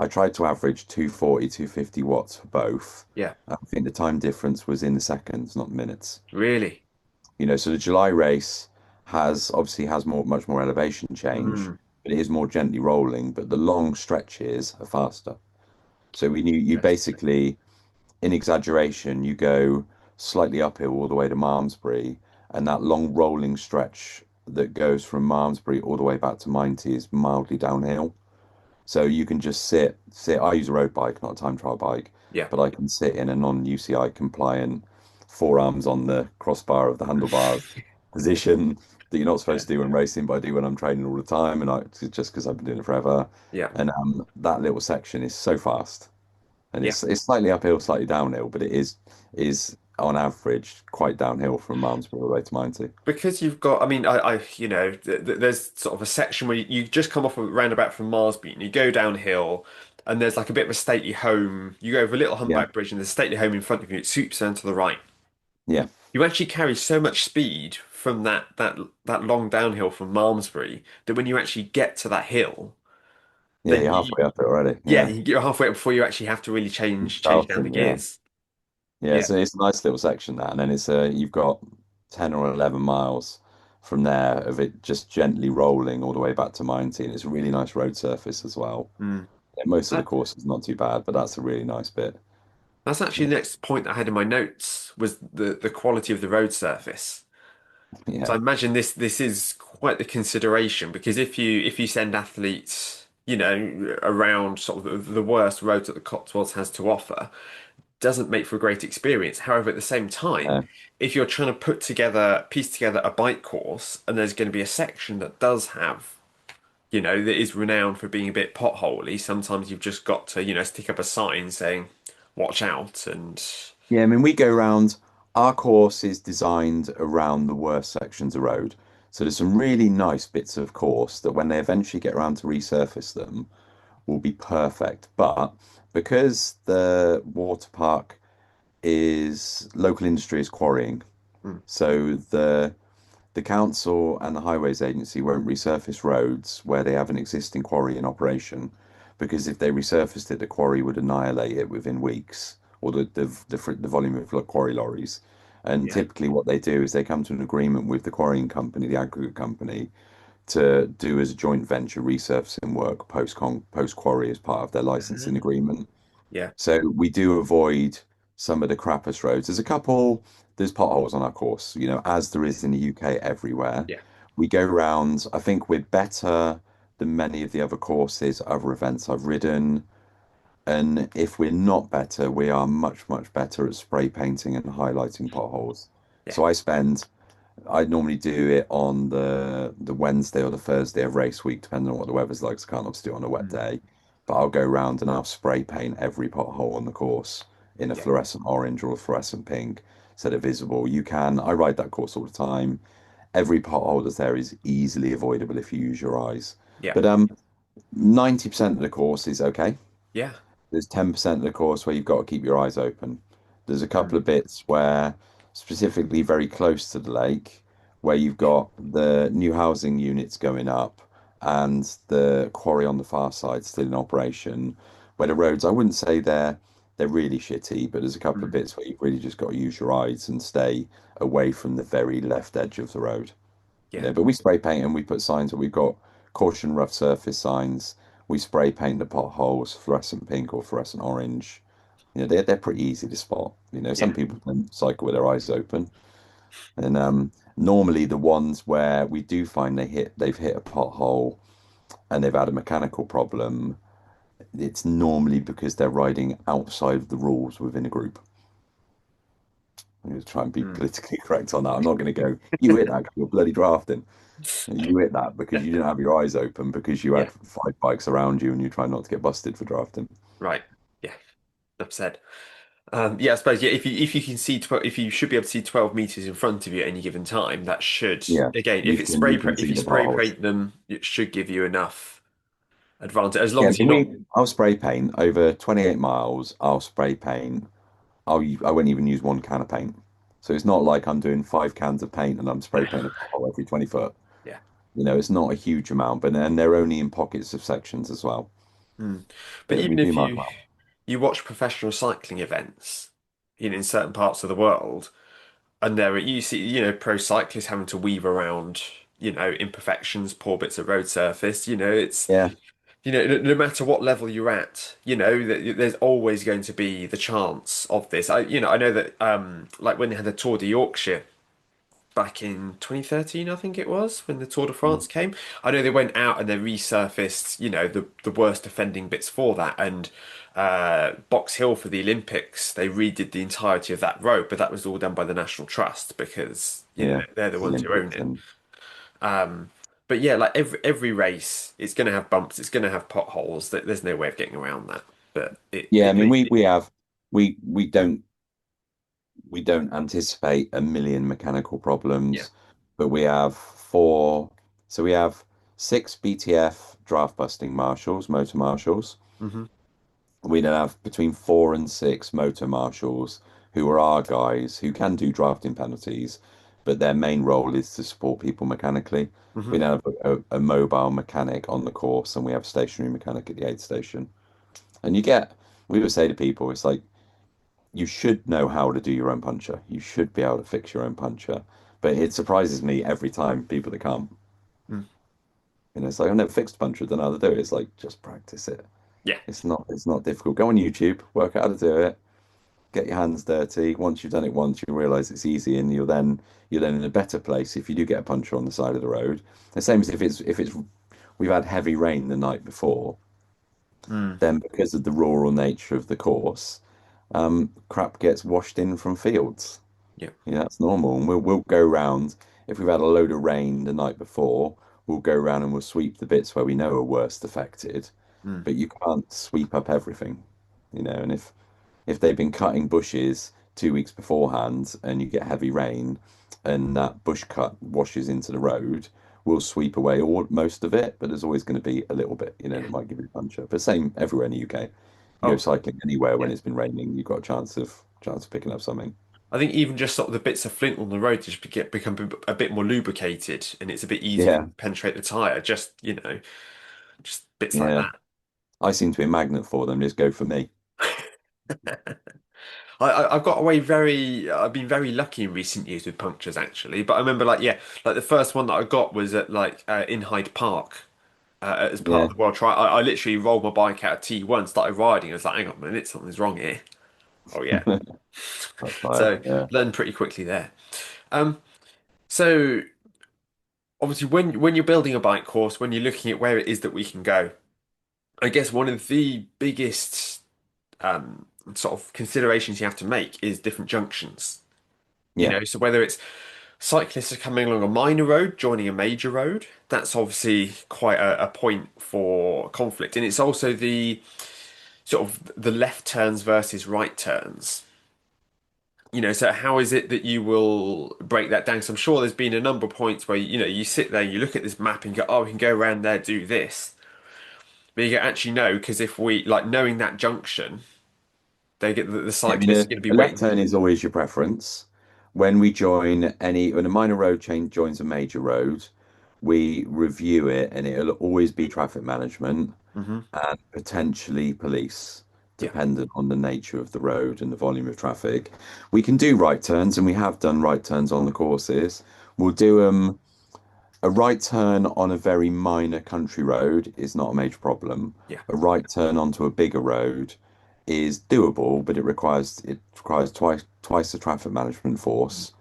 tried to average 240, 250 watts for both. Yeah, I think the time difference was in the seconds, not minutes. really. So the July race has much more elevation change, Mm, but it is more gently rolling, but the long stretches are faster. So you interesting. basically, in exaggeration, you go slightly uphill all the way to Malmesbury, and that long rolling stretch that goes from Malmesbury all the way back to Minety is mildly downhill. So you can just sit. I use a road bike, not a time trial bike, Yeah. but I can sit in a non-UCI compliant forearms on the crossbar of the handlebars position that you're not Yeah. supposed to do when racing, but I do when I'm training all the time, and just because I've been doing it forever. Yeah. And that little section is so fast, and Yeah. it's slightly uphill, slightly downhill, but it is on average quite downhill from Malmesbury all the way to Minety. Because you've got, I mean, there's sort of a section where you just come off a roundabout from Marsby and you go downhill, and there's like a bit of a stately home. You go over a little Yeah, humpback bridge, and there's a stately home in front of you. It swoops down to the right. yeah, You actually carry so much speed from that long downhill from Malmesbury that when you actually get to that hill, yeah. then You're halfway up it already. yeah, Yeah, you're halfway up before you actually have to really change down the Charlton. Yeah. gears. Yeah, Yeah. so it's a nice little section that, and then you've got 10 or 11 miles from there of it just gently rolling all the way back to Minety, and it's a really nice road surface as well. Mm. Yeah, most of the That, course is not too bad, but that's a really nice bit. that's actually the next point I had in my notes was the quality of the road surface. So I Yeah, imagine this is quite the consideration because if you send athletes, around sort of the worst roads that the Cotswolds has to offer, doesn't make for a great experience. However, at the same time, uh, if you're trying to piece together a bike course, and there's going to be a section that does have, that is renowned for being a bit potholey, sometimes you've just got to, stick up a sign saying, "Watch out," and yeah. I mean, we go round. Our course is designed around the worst sections of road, so there's some really nice bits of course that when they eventually get around to resurface them, will be perfect. But because the water park is local industry is quarrying. mm, So the council and the highways agency won't resurface roads where they have an existing quarry in operation, because if they resurfaced it, the quarry would annihilate it within weeks, or the volume of quarry lorries. And yeah, typically, what they do is they come to an agreement with the quarrying company, the aggregate company, to do as a joint venture resurfacing work post quarry as part of their licensing uh, agreement. yeah, So we do avoid some of the crappiest roads. There's potholes on our course, as there is in the UK everywhere. yeah, We go round, I think we're better than many of the other courses, other events I've ridden. And if we're not better, we are much, much better at spray painting and highlighting potholes. yeah, So I normally do it on the Wednesday or the Thursday of race week, depending on what the weather's like. So I can't obviously do it on a wet mm, day, but I'll go round and I'll spray paint every pothole on the course in a yeah, fluorescent orange or a fluorescent pink so they're visible. I ride that course all the time. Every pothole that's there is easily avoidable if you use your eyes. yeah, But 90% of the course is okay. yeah, There's 10% of the course where you've got to keep your eyes open. There's a couple mm, of bits where, specifically very close to the lake, where you've yeah, got the new housing units going up and the quarry on the far side still in operation. where the roads, I wouldn't say they're really shitty, but there's a couple of Mm. bits where you've really just got to use your eyes and stay away from the very left edge of the road. Yeah. But we spray paint and we put signs that we've got caution rough surface signs. We spray paint the potholes fluorescent pink or fluorescent orange. They're pretty easy to spot. Yeah. Some people can cycle with their eyes open. And normally the ones where we do find they've hit a pothole and they've had a mechanical problem, it's normally because they're riding outside of the rules within a group. I'm going to try and be Mm. politically correct on that. I'm not going to go, you hit that 'cause you're bloody drafting. You hit that because you didn't have your eyes open because you Yeah. had five bikes around you and you try not to get busted for drafting. Right. Yeah. Upset. Yeah, I suppose yeah. If you can see 12, if you should be able to see 12 meters in front of you at any given time, that should Yeah, again, if it's you can if see you the spray potholes. paint them, it should give you enough advantage as long Yeah, as you're not. I'll spray paint over 28 miles. I'll spray paint. I won't even use one can of paint. So it's not like I'm doing 5 cans of paint and I'm spray painting a pothole every 20 foot. Yeah. It's not a huge amount, but then they're only in pockets of sections as well. Mm. But But we even do if mark them out. you watch professional cycling events, in certain parts of the world, and there you see pro cyclists having to weave around imperfections, poor bits of road surface. It's Yeah, no matter what level you're at, there's always going to be the chance of this. I know that like when they had the Tour de Yorkshire back in 2013, I think it was, when the Tour de France came. I know they went out and they resurfaced, the worst offending bits for that. And Box Hill for the Olympics, they redid the entirety of that road, but that was all done by the National Trust because, yeah. they're the ones who own Olympics it. and But yeah, like every race, it's going to have bumps, it's going to have potholes. There's no way of getting around that. But yeah. I mean, we we don't anticipate a million mechanical yeah. problems, but we have four. So we have six BTF draft busting marshals, motor marshals. Hmm. We then have between 4 and 6 motor marshals who are our guys who can do drafting penalties, but their main role is to support people mechanically. Hmm. We then have a mobile mechanic on the course, and we have a stationary mechanic at the aid station. And we would say to people, it's like you should know how to do your own puncher. You should be able to fix your own puncher. But it surprises me every time people that can't. Mm. It's like I've never fixed a puncher, don't know how to do it. It's like just practice it. Yeah. It's not difficult. Go on YouTube, work out how to do it, get your hands dirty. Once you've done it once, you realize it's easy and you're then in a better place if you do get a puncher on the side of the road. The same as if it's we've had heavy rain the night before, Mm. then because of the rural nature of the course, crap gets washed in from fields. Yeah. Yeah, that's normal. And we'll go round if we've had a load of rain the night before, we'll go round and we'll sweep the bits where we know are worst affected. Mm. But you can't sweep up everything. And if they've been cutting bushes 2 weeks beforehand and you get heavy rain and that bush cut washes into the road, we'll sweep away most of it, but there's always going to be a little bit, Yeah. that might give you a puncture. But same everywhere in the UK. You go Oh, cycling anywhere when yeah. it's been raining, you've got a chance of picking up something. I think even just sort of the bits of flint on the road just become a bit more lubricated, and it's a bit easier to Yeah, penetrate the tire. Just bits like yeah. that. I seem to be a magnet for them. Just go for me. I've got away I've been very lucky in recent years with punctures actually. But I remember like yeah, like the first one that I got was at like in Hyde Park as part Yeah, of the World Tri. I literally rolled my bike out of T1, started riding. I was like, hang on a minute, something's wrong here. Oh yeah. that's right. So Yeah, learned pretty quickly there. Um, so obviously when you're building a bike course, when you're looking at where it is that we can go, I guess one of the biggest sort of considerations you have to make is different junctions. yeah, So whether it's cyclists are coming along a minor road, joining a major road, that's obviously quite a point for conflict. And it's also the sort of the left turns versus right turns. So how is it that you will break that down? So I'm sure there's been a number of points where you sit there, you look at this map and go, oh, we can go around there, do this. But you go, actually no, because if we like knowing that junction, they get the yeah. I mean, cyclists are going to be a left waiting. turn is always your preference. When a minor road chain joins a major road, we review it, and it'll always be traffic management. Mm-hmm. and potentially police, Yeah. dependent on the nature of the road and the volume of traffic. We can do right turns, and we have done right turns on the courses. We'll do a right turn on a very minor country road is not a major problem. Yeah. A right turn onto a bigger road is doable, but it requires twice the traffic management force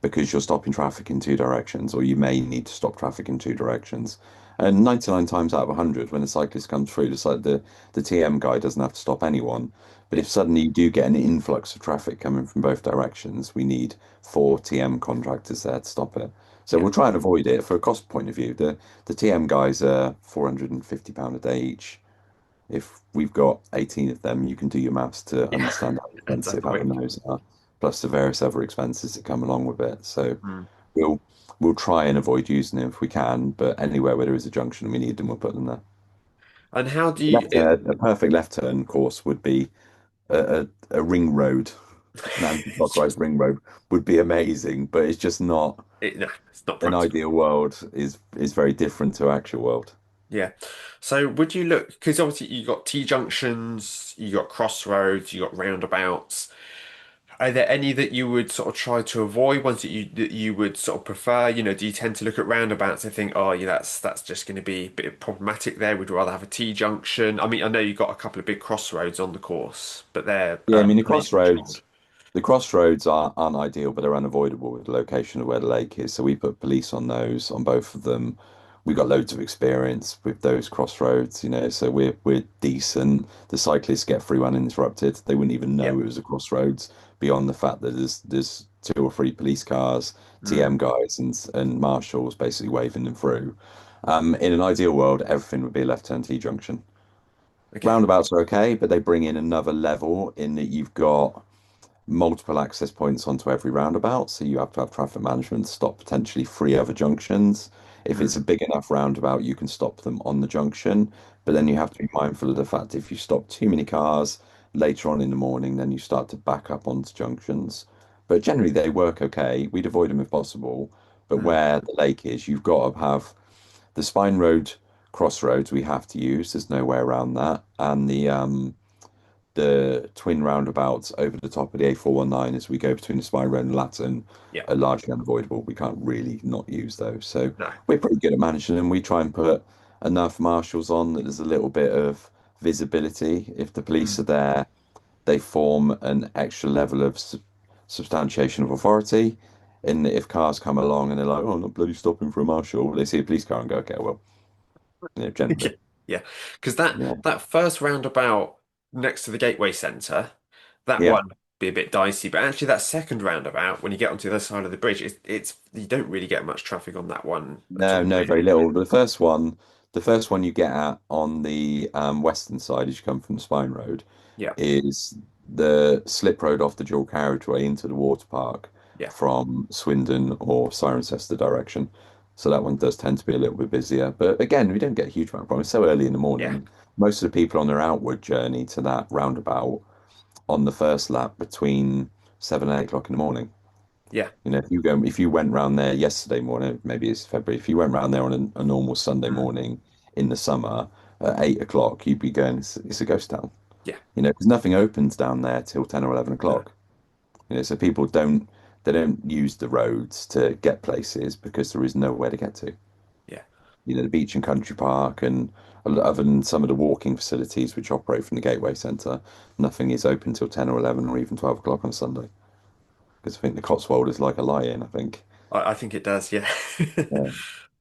because you're stopping traffic in two directions, or you may need to stop traffic in two directions. And 99 times out of 100, when a cyclist comes through, the TM guy doesn't have to stop anyone. But Yeah. if suddenly you do get an influx of traffic coming from both directions, we need four TM contractors there to stop it. So Yeah. we'll try and avoid it for a cost point of view. The TM guys are £450 a day each. If we've got 18 of them, you can do your maths to Yeah. understand how Adds up expensive having quick. those are, plus the various other expenses that come along with it. So Mm. we'll we'll try and avoid using them if we can, but anywhere where there is a junction and we need them, we'll put them there. And how do you Left a perfect left turn course would be a ring road, an it's anti-clockwise just ring road would be amazing, but it's just not no, it's not an practical. ideal world is very different to actual world. Yeah. So would you look, because obviously you got T junctions, you got crossroads, you got roundabouts. Are there any that you would sort of try to avoid, ones that you would sort of prefer? You know, do you tend to look at roundabouts and think, oh, yeah, that's just going to be a bit problematic there. We'd rather have a T junction. I mean, I know you've got a couple of big crossroads on the course, but they're Yeah, I mean major controlled. the crossroads aren't ideal, but they're unavoidable with the location of where the lake is. So we put police on those, on both of them. We got Mm, loads of experience with those crossroads, so we're decent. The cyclists get through uninterrupted. They wouldn't even yeah. know it was a crossroads beyond the fact that there's two or three police cars, Mm, TM guys and marshals basically waving them through. In an ideal world, everything would be a left turn T junction. okay. Roundabouts are okay, but they bring in another level in that you've got multiple access points onto every roundabout, so you have to have traffic management to stop potentially three other junctions. If it's a Mm, big enough roundabout, you can stop them on the junction, but then mm, you have to be mindful of the fact if you stop too many cars later on in the morning, then you start to back up onto junctions. But generally, they work okay. We'd avoid them if possible. But mm, where the lake is, you've got to have the Spine Road crossroads we have to use. There's no way around that. And the twin roundabouts over the top of the A419 as we go between the Spy Road and Latin yeah. are largely unavoidable. We can't really not use those. So No. we're pretty good at managing them. We try and put enough marshals on that there's a little bit of visibility. If the police Mm, are there, they form an extra level of substantiation of authority. And if cars come along and they're like, oh, I'm not bloody stopping for a marshal, they see a police car and go, okay, well, yeah. generally. Yeah. Because that first roundabout next to the Gateway Centre, that Yeah. one be a bit dicey, but actually that second roundabout, when you get onto the other side of the bridge, it's you don't really get much traffic on that one at No, all, no, very really. little. The first one you get at on the western side as you come from the Spine Road Yeah. is the slip road off the dual carriageway into the water park Yeah. from Swindon or Cirencester direction. So that one does tend to be a little bit busier. But again, we don't get a huge amount of problems. It's so early in the Yeah. morning. Most of the people on their outward journey to that roundabout on the first lap between 7 and 8 o'clock in the morning. Yeah. If you went round there yesterday morning, maybe it's February, if you went round there on a normal Sunday Mm, morning in the summer at 8 o'clock, you'd be going, it's a ghost town. yeah. Because nothing opens down there till 10 or 11 No. o'clock. So people they don't use the roads to get places because there is nowhere to get to. Yeah. The beach and country park and other than some of the walking facilities which operate from the Gateway Centre, nothing is open till 10 or 11 or even 12 o'clock on Sunday. Because I think the Cotswold is like a lie-in, I think. I think it does, yeah. Yeah.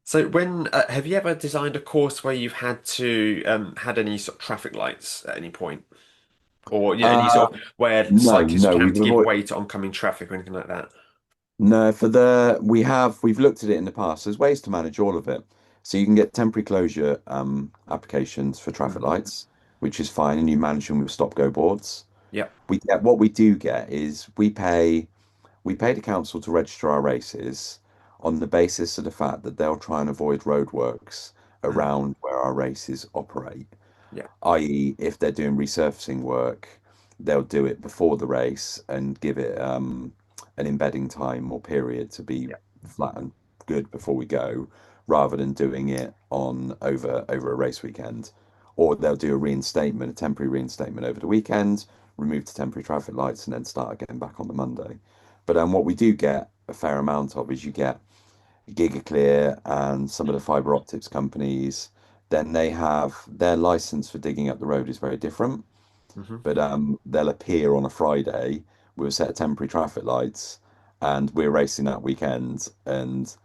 So when have you ever designed a course where you've had to had any sort of traffic lights at any point? Or any Uh, sort of where no, cyclists no, would have we've to give avoided. way to oncoming traffic or anything like that? No, we've looked at it in the past. There's ways to manage all of it. So you can get temporary closure applications for traffic Mm. lights, which is fine, and you manage them with stop-go boards. Yep. What we do get is we pay the council to register our races on the basis of the fact that they'll try and avoid roadworks Mm. around where our races operate. Yeah. I.e., if they're doing resurfacing work, they'll do it before the race and give it an embedding time or period to be Yeah. flat and good before we go, rather than doing it on over a race weekend. or they'll do a reinstatement, a temporary reinstatement over the weekend, remove the temporary traffic lights, and then start again back on the Monday. But what we do get a fair amount of is you get GigaClear and some of the fiber optics companies. Then they have their license for digging up the road is very different, Hmm. but they'll appear on a Friday with a set of temporary traffic lights, and we're racing that weekend, and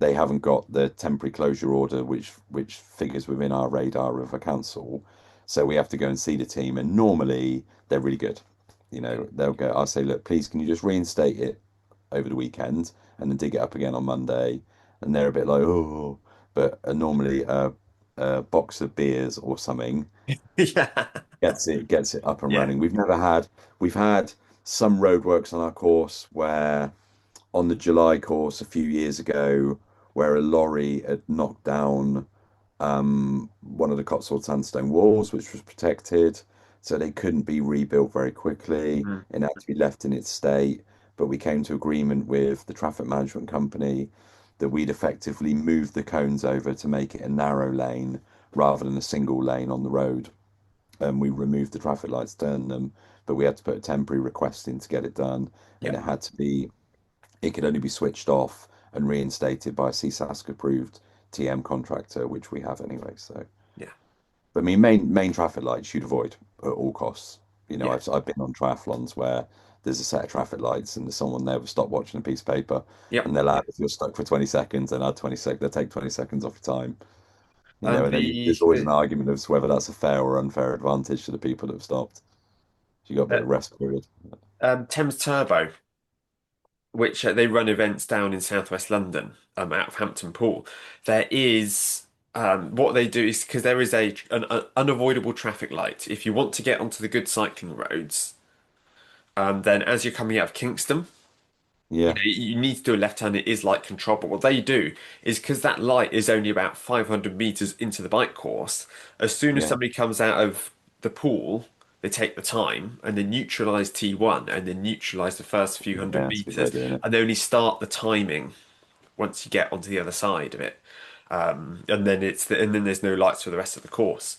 they haven't got the temporary closure order, which figures within our radar of a council. So we have to go and see the team, and normally they're really good. They'll go, I'll say, look, please, can you just reinstate it over the weekend and then dig it up again on Monday? And they're a bit like, oh, but normally a box of beers or something Yeah. gets it up and Yeah. running. We've had some roadworks on our course where on the July course a few years ago where a lorry had knocked down one of the Cotswold sandstone walls, which was protected, so they couldn't be rebuilt very quickly Mm. and had to be left in its state. But we came to agreement with the traffic management company that we'd effectively move the cones over to make it a narrow lane rather than a single lane on the road. And we removed the traffic lights, turned them, but we had to put a temporary request in to get it done, Yeah. and it could only be switched off and reinstated by a CSASC approved TM contractor, which we have anyway. So, Yeah. but I mean, main traffic lights you'd avoid at all costs. Yeah. I've been on triathlons where there's a set of traffic lights and there's someone there with stopwatch and a piece of paper, Yep. and they're like, if you're stuck for 20 seconds, then add 20 sec, they take 20 seconds off your time. And And then there's always an argument as to whether that's a fair or unfair advantage to the people that have stopped. You got a bit the of rest period. Thames Turbo, which they run events down in southwest London, out of Hampton Pool. There is what they do is because there is an unavoidable traffic light. If you want to get onto the good cycling roads, then as you're coming out of Kingston, Yeah, you need to do a left turn. It is light control, but what they do is because that light is only about 500 meters into the bike course. As soon as yeah, somebody comes out of the pool, they take the time and then neutralize T1 and then neutralize the first few yeah. hundred That's a good way meters, of doing it. and they only start the timing once you get onto the other side of it. And then there's no lights for the rest of the course.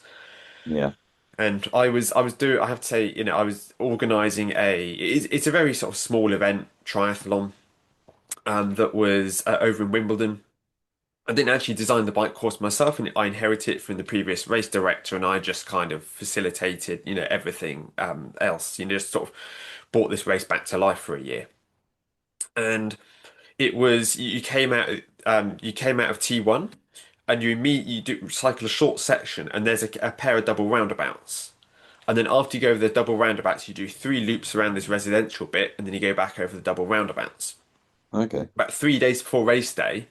Yeah, And I have to say, I was organizing it's a very sort of small event, triathlon, that was over in Wimbledon. I didn't actually design the bike course myself, and I inherited it from the previous race director, and I just kind of facilitated, everything else. Just sort of brought this race back to life for a year. And it was you came out of T1, and you do cycle a short section, and there's a pair of double roundabouts. And then after you go over the double roundabouts, you do three loops around this residential bit, and then you go back over the double roundabouts. okay. About 3 days before race day,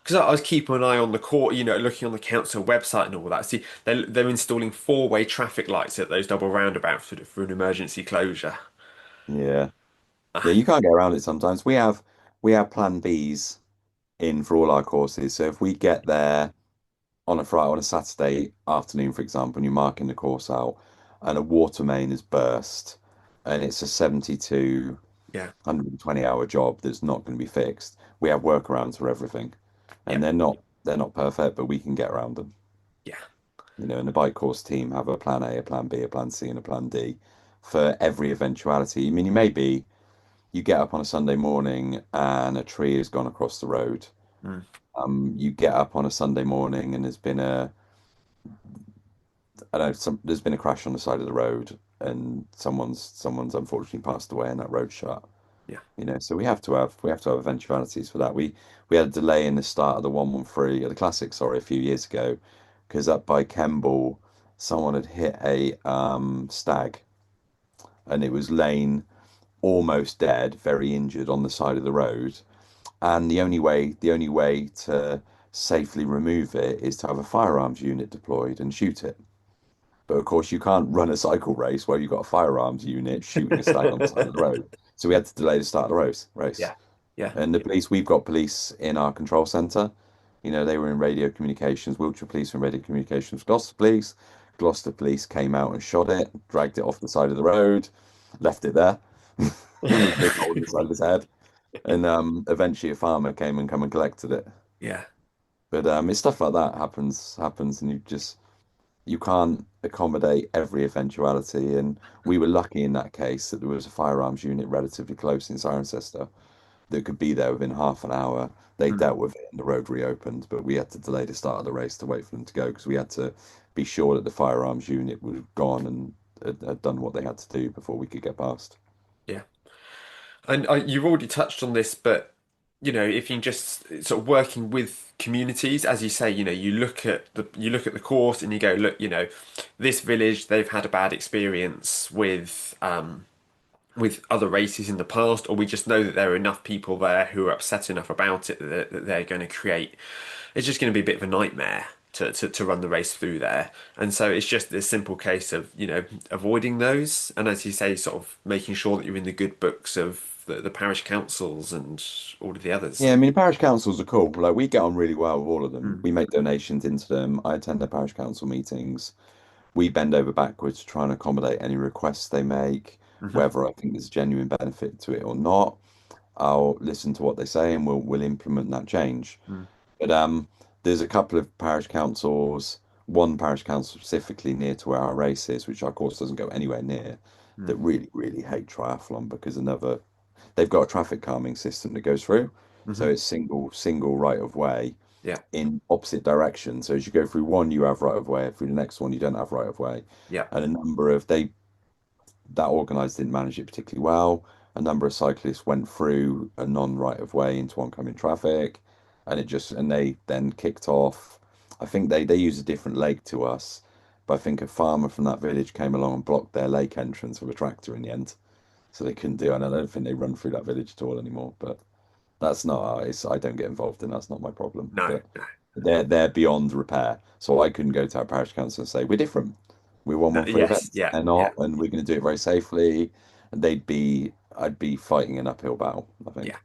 because I was keeping an eye on the court, looking on the council website and all that. See, they're installing four-way traffic lights at those double roundabouts for an emergency closure. Yeah. Yeah, Ah, you can't get around it sometimes. We have plan Bs in for all our courses. So if we get there on a Friday, on a Saturday afternoon, for example, and you're marking the course out and a water main is burst and it's a 72, yeah, 120-hour job that's not going to be fixed, we have workarounds for everything. yeah, And they're not perfect, but we can get around them. yeah, And the bike course team have a plan A, a plan B, a plan C, and a plan D for every eventuality. I mean, you get up on a Sunday morning and a tree has gone across the road. mm, You get up on a Sunday morning and I don't know, there's been a crash on the side of the road and someone's unfortunately passed away and that road's shut. yeah, So we have to have eventualities for that. We had a delay in the start of the 113, or the classic, sorry, a few years ago, because up by Kemble, someone had hit a stag and it was laying almost dead, very injured on the side of the road. And the only way to safely remove it is to have a firearms unit deployed and shoot it. But of course, you can't run a cycle race where you've got a firearms unit shooting a stag on the side of the road. So we had to delay the start of the race. yeah, yeah, And the police, we've got police in our control centre. They were in radio communications. Wiltshire Police were in radio communications. Gloucester Police. Gloucester Police came out and shot it, dragged it off the side of the road, left it there with a big hole in the side of his head. And eventually a farmer came and come and collected it. yeah. But it's stuff like that happens, and you just you can't accommodate every eventuality. And we were lucky in that case that there was a firearms unit relatively close in Cirencester that could be there within half an hour. They Mm. dealt with it and the road reopened, but we had to delay the start of the race to wait for them to go because we had to be sure that the firearms unit was gone and had done what they had to do before we could get past. Yeah. And you've already touched on this, but if you just sort of working with communities, as you say, you look at the course and you go, look, this village they've had a bad experience with other races in the past, or we just know that there are enough people there who are upset enough about it that they're going to create. It's just going to be a bit of a nightmare to run the race through there. And so it's just this simple case of, avoiding those. And as you say, sort of making sure that you're in the good books of the parish councils and all of the others. Yeah, I mean, parish councils are cool. Like, we get on really well with all of them. Mm. We make donations into them. I attend their parish council meetings. We bend over backwards to try and accommodate any requests they make, Hmm. whether I think there's a genuine benefit to it or not. I'll listen to what they say and we'll implement that change. Mm. But there's a couple of parish councils, one parish council specifically near to where our race is, which our course doesn't go anywhere near, that Mm. really, really hate triathlon because they've got a traffic calming system that goes through. So Hmm. it's single right of way Yeah. in opposite directions. So as you go through one, you have right of way. Through the next one, you don't have right of way. Yeah. And a number of they that organised didn't manage it particularly well. A number of cyclists went through a non-right of way into oncoming traffic, and they then kicked off. I think they use a different lake to us, but I think a farmer from that village came along and blocked their lake entrance with a tractor in the end, so they couldn't do it. And I don't think they run through that village at all anymore. But that's not I don't get involved in. That's not my problem. No. But they're beyond repair. So I couldn't go to our parish council and say we're different. We're No. 113 Yes. events. Yeah. They're Yeah. not, and we're going to do it very safely. And I'd be fighting an uphill battle, I Yeah. think.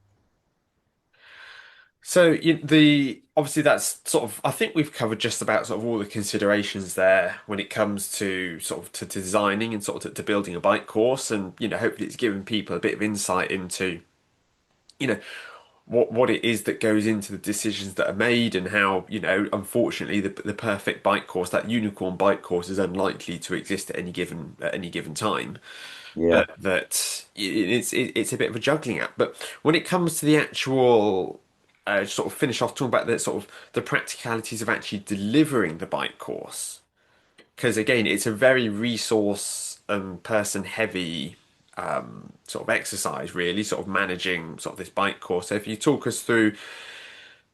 So the obviously that's sort of I think we've covered just about sort of all the considerations there when it comes to sort of to designing and sort of to building a bike course, and hopefully it's given people a bit of insight into you know what it is that goes into the decisions that are made, and how unfortunately the perfect bike course, that unicorn bike course, is unlikely to exist at any given time, Yeah. but that it's a bit of a juggling act. But when it comes to the actual sort of finish off talking about the sort of the practicalities of actually delivering the bike course, because again, it's a very resource and person heavy sort of exercise, really, sort of managing sort of this bike course. So if you talk us through,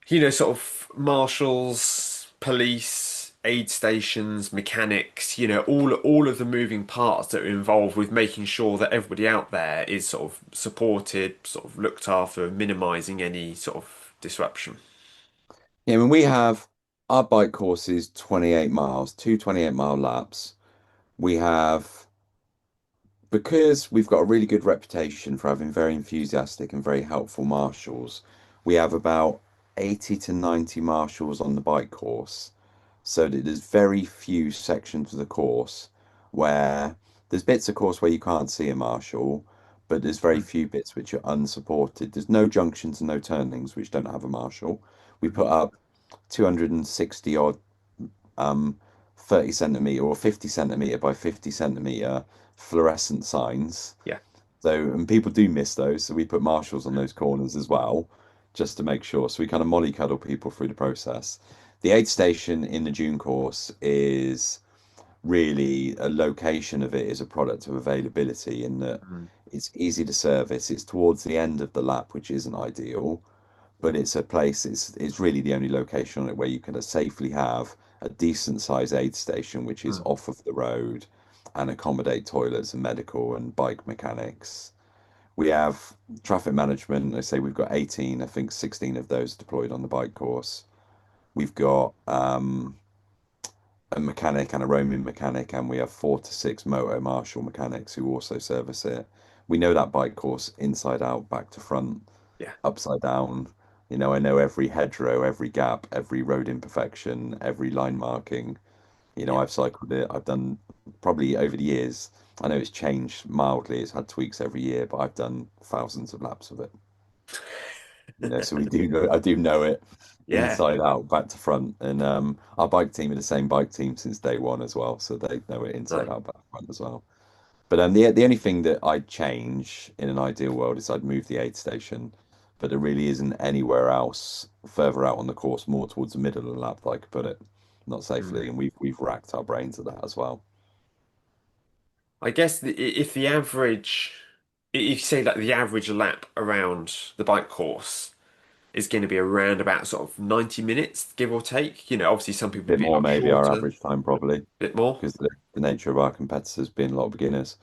sort of marshals, police, aid stations, mechanics, all of the moving parts that are involved with making sure that everybody out there is sort of supported, sort of looked after, minimizing any sort of disruption. Yeah, I mean, we have our bike course is 28 miles, two 28-mile laps. We have because we've got a really good reputation for having very enthusiastic and very helpful marshals, we have about 80 to 90 marshals on the bike course. So that there's very few sections of the course where there's bits of course where you can't see a marshal, but there's very Mm. few bits which are unsupported. There's no junctions and no turnings which don't have a marshal. We Mhm. put up 260 odd um, 30 centimeter or 50 centimeter by 50 centimeter fluorescent signs. Yeah. So, and people do miss those. So we put marshals on those corners as well, just to make sure. So we kind of mollycoddle people through the process. The aid station in the June course is really a location of it is a product of availability in that Mm. it's easy to service. It's towards the end of the lap, which isn't ideal, but it's a place, it's really the only location on it where you can safely have a decent size aid station which is Mm. off of the road and accommodate toilets and medical and bike mechanics. We have traffic management. I say we've got 18, I think 16 of those deployed on the bike course. We've got a mechanic and a roaming mechanic, and we have 4 to 6 moto marshal mechanics who also service it. We know that bike course inside out, back to front, Yeah. upside down. I know every hedgerow, every gap, every road imperfection, every line marking. Yeah. I've cycled it. I've done probably over the years. I know it's changed mildly. It's had tweaks every year, but I've done thousands of laps of it. So we do know, I do know it. Yeah. inside out, back to front. And our bike team are the same bike team since day one as well, so they know it inside No. out, back to front as well. But the only thing that I'd change in an ideal world is I'd move the aid station, but there really isn't anywhere else further out on the course, more towards the middle of the lap that I could put it, not Mm. safely, and we've racked our brains at that as well. I guess if the average, if you say like the average lap around the bike course is going to be around about sort of 90 minutes, give or take. Obviously some A people bit do a more, lot maybe our shorter, average time probably, a bit more. because the nature of our competitors being a lot of beginners.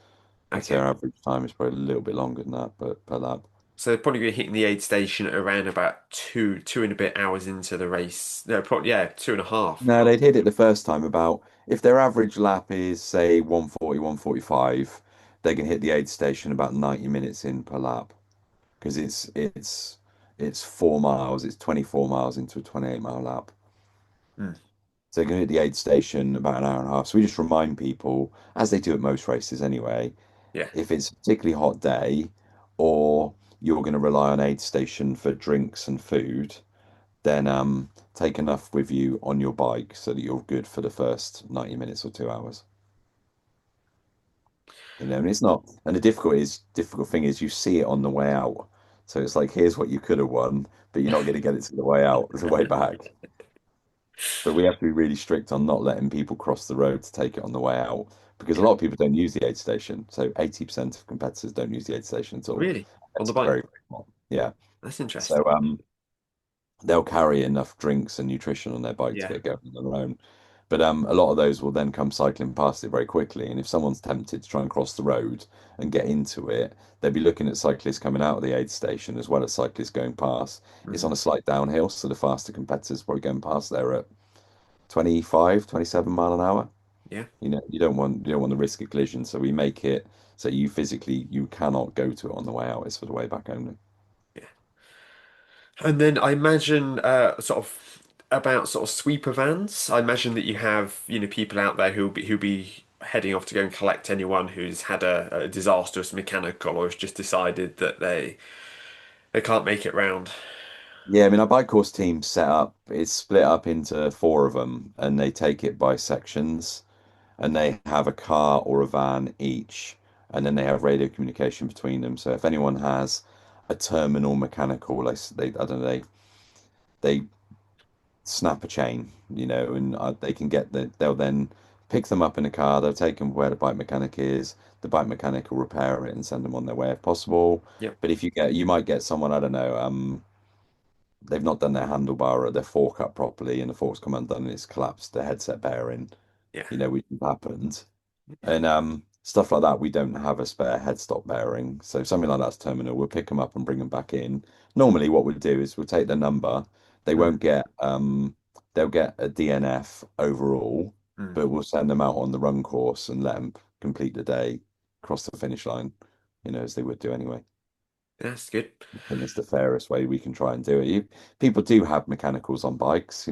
I'd say Okay. our average time is probably a little bit longer than that, but per lap. So they're probably going to be hitting the aid station at around about two and a bit hours into the race. No, probably, yeah, 2.5. No, they'd hit it the first time about if their average lap is say 140, 145, they can hit the aid station about 90 minutes in per lap because it's 4 miles, it's 24 miles into a 28-mile lap. Mm, So they can hit the aid station about an hour and a half. So we just remind people, as they do at most races anyway, yeah. if it's a particularly hot day or you're going to rely on aid station for drinks and food, then take enough with you on your bike so that you're good for the first 90 minutes or 2 hours. And it's not, and the difficult thing is you see it on the way out. So it's like, here's what you could have won, but you're not going to get it to the way out, the way back. But we have to be really strict on not letting people cross the road to take it on the way out because a Yeah. lot of people don't use the aid station. So 80% of competitors don't use the aid station at all. Really? On It's the bike? very, very small. Yeah. That's So interesting. they'll carry enough drinks and nutrition on their bike to Yeah. get going on their own. But a lot of those will then come cycling past it very quickly. And if someone's tempted to try and cross the road and get into it, they'll be looking at cyclists coming out of the aid station as well as cyclists going past. It's Mm, on a slight downhill, so the faster competitors probably going past there at 25, 27 mile an hour. yeah. You don't want the risk of collision, so we make it so you cannot go to it on the way out. It's for the way back only. Yeah. And then I imagine sort of about sort of sweeper vans. I imagine that you have, people out there who'll be heading off to go and collect anyone who's had a disastrous mechanical or has just decided that they can't make it round. Yeah, I mean, our bike course team set up, it's split up into four of them and they take it by sections and they have a car or a van each and then they have radio communication between them. So if anyone has a terminal mechanical, I don't know, they snap a chain, and they can they'll then pick them up in a car, they'll take them where the bike mechanic is, the bike mechanic will repair it and send them on their way if possible. Yep. But you might get someone, I don't know, they've not done their handlebar or their fork up properly, and the fork's come undone and it's collapsed the headset bearing, Yeah. which has happened. And stuff like that, we don't have a spare headstock bearing. So if something like that's terminal, we'll pick them up and bring them back in. Normally, what we'll do is we'll take the number. They Mm, won't get they'll get a DNF overall, mm. but we'll send them out on the run course and let them complete the day, cross the finish line, as they would do anyway. That's good. I think it's the fairest way we can try and do it. People do have mechanicals on bikes.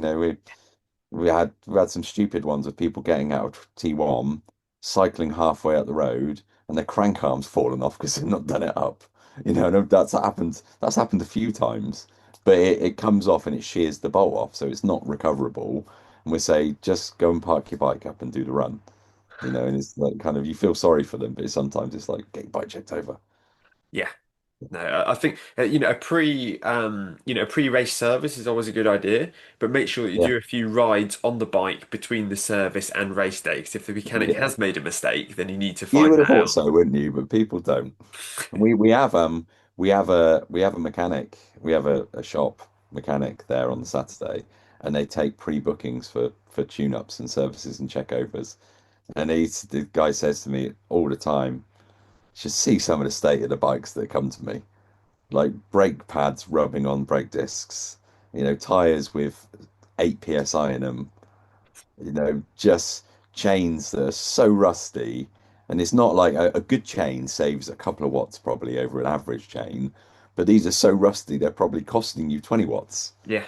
We had some stupid ones of people getting out of T1, cycling halfway up the road, and their crank arms fallen off because they've not done it up. And that's happened. That's happened a few times, but it comes off and it shears the bolt off, so it's not recoverable. And we say just go and park your bike up and do the run. And it's like kind of you feel sorry for them, but sometimes it's like get your bike checked over. Yeah. No, I think a pre-race service is always a good idea, but make sure that you Yeah, do a few rides on the bike between the service and race day. 'Cause if the mechanic yeah. has made a mistake, then you need to You find would have that thought out. so, wouldn't you? But people don't. And we have a mechanic. We have a shop mechanic there on the Saturday, and they take pre-bookings for tune-ups and services and checkovers. And the guy says to me all the time, "Should see some of the state of the bikes that come to me, like brake pads rubbing on brake discs, tires with 8 psi in them, just chains that are so rusty. And it's not like a good chain saves a couple of watts probably over an average chain, but these are so rusty they're probably costing you 20 watts. Yeah,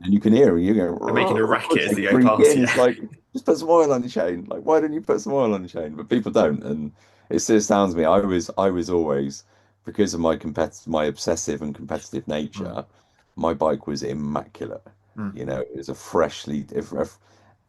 And you can hear you they're making a go racket as as they they go creak past. in. Yeah. It's like just put some oil on your chain. Like why don't you put some oil on your chain? But people don't, and it still astounds me. I was always because of my obsessive and competitive Mm. nature, my bike was immaculate. Mm. It was a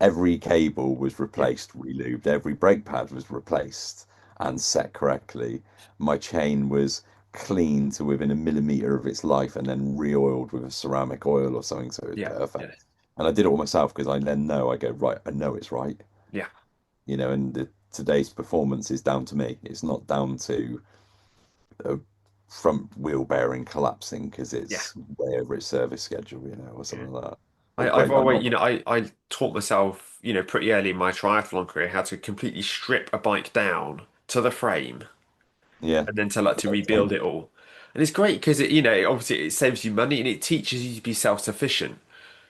every cable was Yeah. replaced, relubed, every brake pad was replaced and set correctly. My chain was clean to within a millimeter of its life and then re-oiled with a ceramic oil or something, so it was Yeah. Yeah. perfect. And I did it all myself because I then know I go, right, I know it's right, Yeah. and today's performance is down to me. It's not down to a front wheel bearing collapsing because Yeah. it's way over its service schedule, or Yeah. something like that. Or I've brake pad always, not. I taught myself, pretty early in my triathlon career how to completely strip a bike down to the frame Yeah. and then to rebuild Same. it all. And it's great because obviously it saves you money and it teaches you to be self-sufficient.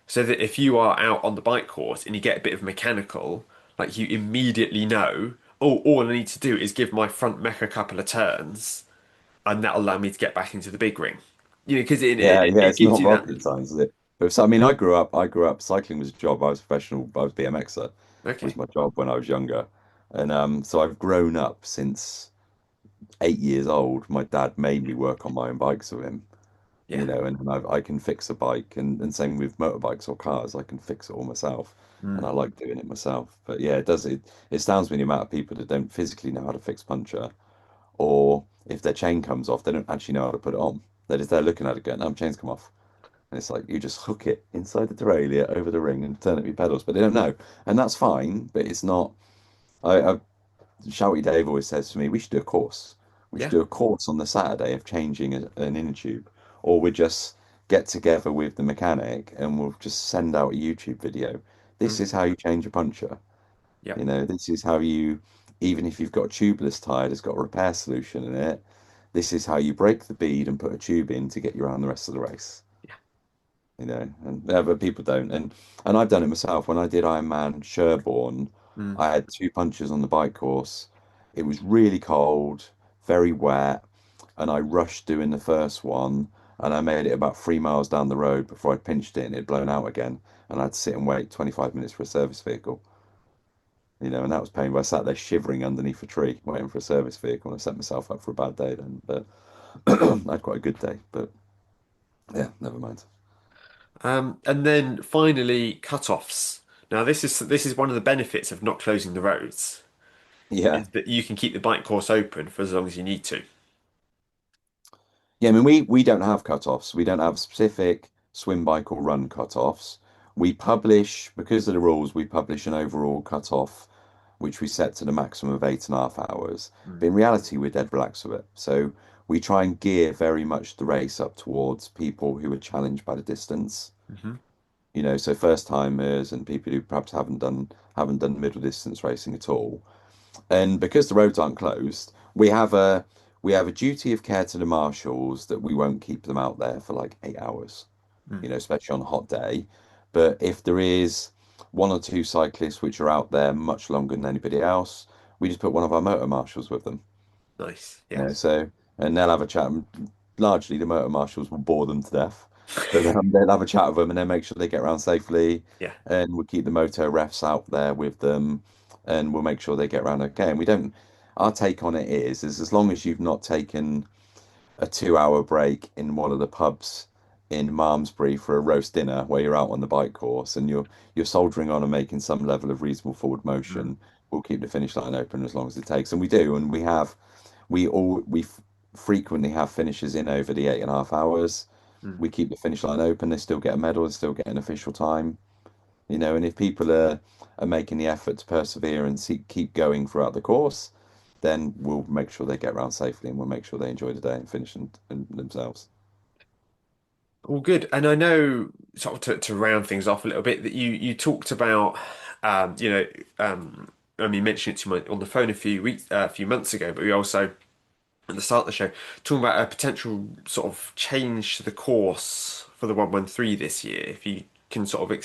So that if you are out on the bike course and you get a bit of mechanical, like you immediately know, oh, all I need to do is give my front mech a couple of turns and that'll allow me to get back into the big ring. Because Yeah, yeah, it it's gives not you that. rocket science, is it? But so, I mean, I grew up, cycling was a job. I was professional, I was BMXer, was Okay. my job when I was younger. And so I've grown up since 8 years old. My dad made me work on my own bikes with him, Yeah. and I can fix a bike, and same with motorbikes or cars, I can fix it all myself. And Mm. I like doing it myself. But yeah, it astounds me the amount of people that don't physically know how to fix puncture, or if their chain comes off, they don't actually know how to put it on. They're just there looking at it going, chain's come off. And it's like you just hook it inside the derailleur over the ring and turn up your pedals, but they don't know. And that's fine, but it's not. Shouty Dave always says to me, we should do a course. We should Yeah. do a course on the Saturday of changing an inner tube, or we just get together with the mechanic and we'll just send out a YouTube video. This Mm. is how you change a puncture. Yep. This is how you, even if you've got a tubeless tire that's got a repair solution in it, this is how you break the bead and put a tube in to get you around the rest of the race. Yeah. And but people don't. And I've done it myself. When I did Ironman Sherborne, Mm. I had two punches on the bike course. It was really cold, very wet, and I rushed doing the first one, and I made it about 3 miles down the road before I pinched it and it had blown out again, and I had to sit and wait 25 minutes for a service vehicle. And that was painful. I sat there shivering underneath a tree waiting for a service vehicle, and I set myself up for a bad day then. But I had quite a good day, but yeah, never mind. And then finally, cut-offs. Now, this is one of the benefits of not closing the roads, Yeah. is that you can keep the bike course open for as long as you need to. Yeah, I mean, we don't have cutoffs. We don't have specific swim, bike, or run cutoffs. We publish, because of the rules, we publish an overall cutoff, which we set to the maximum of 8.5 hours. Mm. But in reality, we're dead relaxed with it. So we try and gear very much the race up towards people who are challenged by the distance. Hmm. So first timers and people who perhaps haven't done middle distance racing at all. And because the roads aren't closed, we have a duty of care to the marshals that we won't keep them out there for like 8 hours, Mm. especially on a hot day. But if there is one or two cyclists which are out there much longer than anybody else, we just put one of our motor marshals with them. Nice. You Yeah. know, so and they'll have a chat. And largely, the motor marshals will bore them to death, but they'll have a chat with them and then make sure they get around safely. Yeah. And we'll keep the moto refs out there with them, and we'll make sure they get around okay. And we don't. Our take on it is as long as you've not taken a 2 hour break in one of the pubs in Malmesbury for a roast dinner where you're out on the bike course and you're soldiering on and making some level of reasonable forward Mm. motion, we'll keep the finish line open as long as it takes. And we do, and we frequently have finishers in over the 8.5 hours. Mm. We keep the finish line open, they still get a medal, they still get an official time. And if people are making the effort to persevere and keep going throughout the course, then we'll make sure they get around safely and we'll make sure they enjoy the day and finish themselves. All good. And I know, sort of to round things off a little bit, that you talked about, um, you know, I mean, mentioned it to me on the phone a few months ago, but we also at the start of the show talking about a potential sort of change to the course for the 113 this year. If you can sort of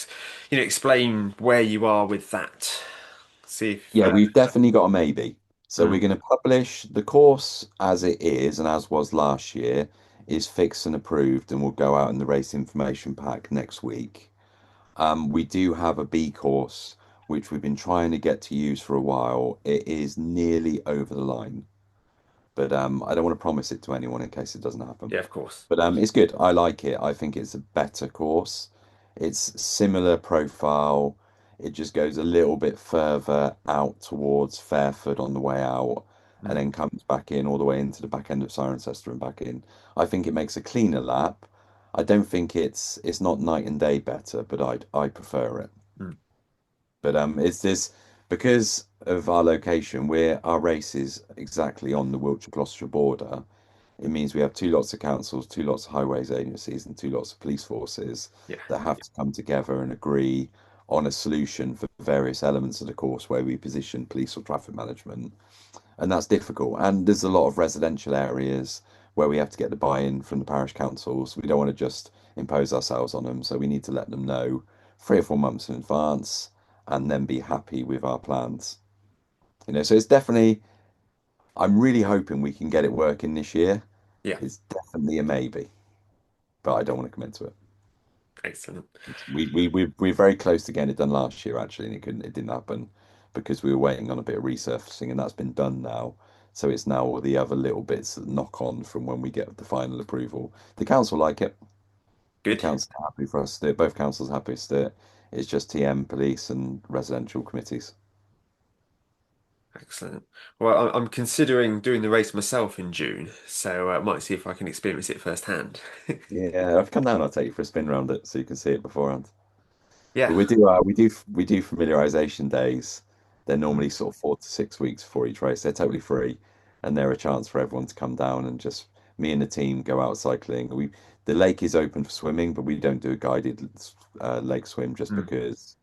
explain where you are with that. See if Yeah, we've definitely got a maybe. So we're mm, going to publish the course as it is and as was last year is fixed and approved and will go out in the race information pack next week. We do have a B course which we've been trying to get to use for a while. It is nearly over the line, but I don't want to promise it to anyone in case it doesn't happen. yeah, of course. But it's good. I like it. I think it's a better course. It's similar profile. It just goes a little bit further out towards Fairford on the way out, and Mm, then comes back in all the way into the back end of Cirencester and back in. I think it makes a cleaner lap. I don't think it's not night and day better, but I prefer it. mm, But it's this because of our location, our race is exactly on the Wiltshire-Gloucestershire border. It means we have two lots of councils, two lots of highways agencies, and two lots of police forces yeah, that have to come together and agree on a solution for various elements of the course where we position police or traffic management. And that's difficult. And there's a lot of residential areas where we have to get the buy-in from the parish councils. We don't want to just impose ourselves on them, so we need to let them know 3 or 4 months in advance and then be happy with our plans. So it's definitely, I'm really hoping we can get it working this year. yeah. It's definitely a maybe, but I don't want to commit to it. Excellent. We're very close to getting it done last year actually, and it didn't happen because we were waiting on a bit of resurfacing, and that's been done now. So it's now all the other little bits that knock on from when we get the final approval. The council like it. The Good. council are happy for us to do it. Both councils are happy to do it. It's just TM, police, and residential committees. Excellent. Well, I'm considering doing the race myself in June, so I might see if I can experience it firsthand. Yeah, I've come down. I'll take you for a spin around it so you can see it beforehand. Yeah. But we do familiarization days. They're normally sort of 4 to 6 weeks before each race. They're totally free, and they're a chance for everyone to come down and just me and the team go out cycling. The lake is open for swimming, but we don't do a guided lake swim just Mm, because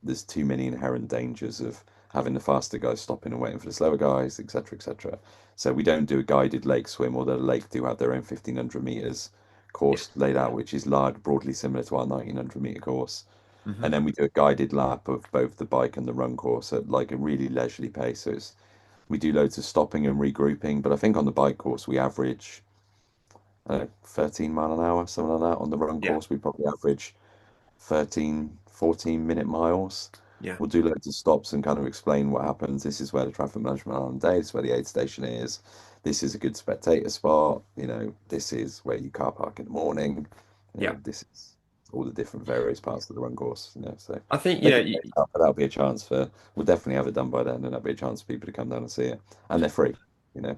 there's too many inherent dangers of having the faster guys stopping and waiting for the slower guys, etc., etc. So we don't do a guided lake swim, although the lake do have their own 1500 meters yeah. course laid out, which is large, broadly similar to our 1900 meter course. Hmm. And then we do a guided lap of both the bike and the run course at like a really leisurely pace. We do loads of stopping and regrouping, but I think on the bike course we average, I don't know, 13 mile an hour, something like that. On the run Yeah. course, we probably average 13, 14-minute miles. Yeah. We'll do loads of stops and kind of explain what happens. This is where the traffic management are on the day. This is where the aid station is. This is a good spectator spot. This is where you car park in the morning. Yeah. This is all the different various parts of the run course. So I think, they can take up, but that'll be a chance we'll definitely have it done by then, and that'll be a chance for people to come down and see it. And they're free, you know.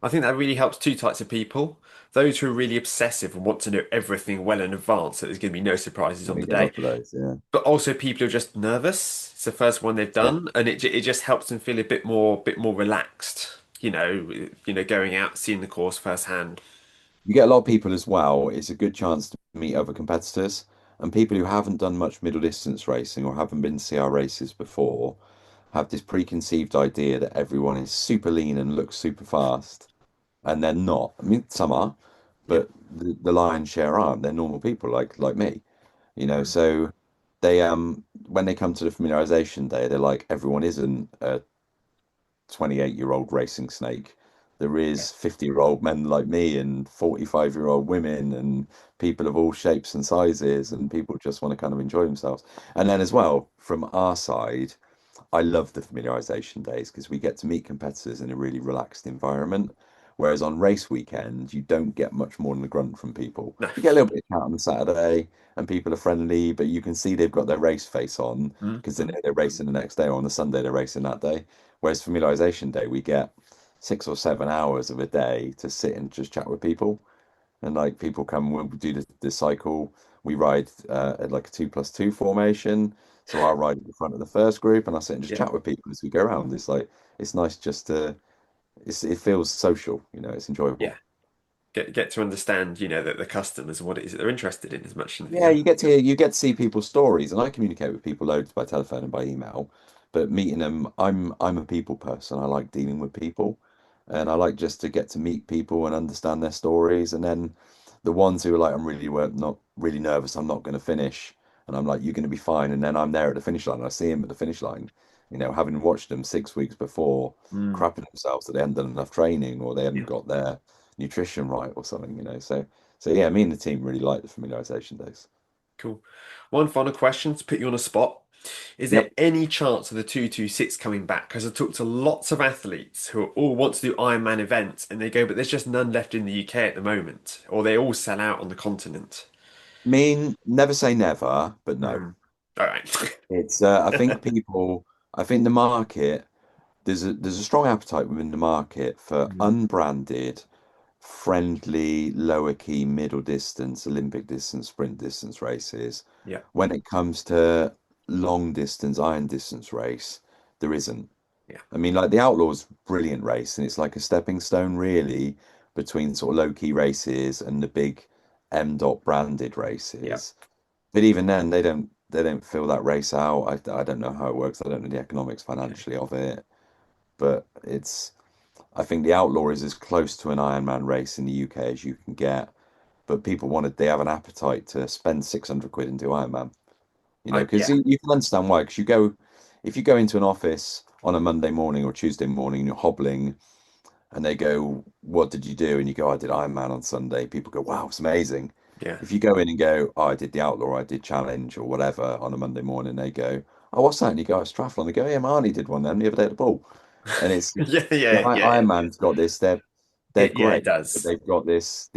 I think that really helps two types of people. Those who are really obsessive and want to know everything well in advance, so there's going to be no surprises Let on me the get day. off of those, yeah. But also people who are just nervous. It's the first one they've Yeah. done, and it just helps them feel a bit more relaxed. Going out, seeing the course firsthand. You get a lot of people as well. It's a good chance to meet other competitors and people who haven't done much middle distance racing or haven't been to CR races before have this preconceived idea that everyone is super lean and looks super fast, and they're not. I mean, some are, Yeah. but the lion's share aren't. They're normal people like me, Mm. So they when they come to the familiarization day, they're like everyone isn't a 28-year-old racing snake. There Yeah. is 50-year-old men like me and 45-year-old women and people of all shapes and sizes, and people just want to kind of enjoy themselves. And then as well, from our side, I love the familiarization days because we get to meet competitors in a really relaxed environment. Whereas on race weekend, you don't get much more than a grunt from people. No. You get a little bit of chat on the Saturday, and people are friendly, but you can see they've got their race face on Mm, because they mm. know they're racing the next day, or on the Sunday they're racing that day. Whereas familiarization day, we get 6 or 7 hours of a day to sit and just chat with people. And like people come when we do the cycle, we ride at like a 2+2 formation. So I'll ride at the front of the first group and I sit and just Yeah. chat with people as we go around. It's nice just it feels social, it's Yeah. enjoyable. Get to understand, that the customers and what it is that they're interested in as much as anything Yeah, else. you get to see people's stories, and I communicate with people loads by telephone and by email. But meeting them, I'm a people person. I like dealing with people, and I like just to get to meet people and understand their stories. And then the ones who are like, I'm really not really nervous. I'm not going to finish, and I'm like, you're going to be fine. And then I'm there at the finish line. And I see them at the finish line, having watched them 6 weeks before, Mm, crapping themselves that they hadn't done enough training or they hadn't yeah. got their nutrition right or something. So yeah, me and the team really like the familiarization days. Cool. One final question to put you on a spot. Is there Yep. any chance of the 226 coming back? Because I talked to lots of athletes who all want to do Ironman events and they go, but there's just none left in the UK at the moment, or they all sell out on the continent. mean, never say never, but no. Mm. All right. It's I think the market, there's a strong appetite within the market for Mm. unbranded, friendly, lower key, middle distance, Olympic distance, sprint distance races. Yeah. When it comes to long distance, iron distance race, there isn't. Yeah. I mean, like the Outlaw's brilliant race, and it's like a stepping stone, really, between sort of low key races and the big M dot branded Yeah. races. But even then, they don't fill that race out. I don't know how it works. I don't know the economics Okay. financially of it, but I think the Outlaw is as close to an Ironman race in the UK as you can get. But they have an appetite to spend 600 quid and do Ironman. Because Yeah. you can understand why. Because if you go into an office on a Monday morning or Tuesday morning and you're hobbling, and they go, "What did you do?" and you go, "I did Ironman on Sunday." People go, "Wow, it's amazing." Yeah. If you go in and go, "Oh, I did the Outlaw, I did Challenge or whatever" on a Monday morning, they go, "Oh, what's that?" And you go, "It's triathlon." They go, "Yeah, Marnie did one then the other day at the pool." And it's Yeah. the Yeah. Yeah. Ironman's got this. They're Yeah. It great, but does. they've got this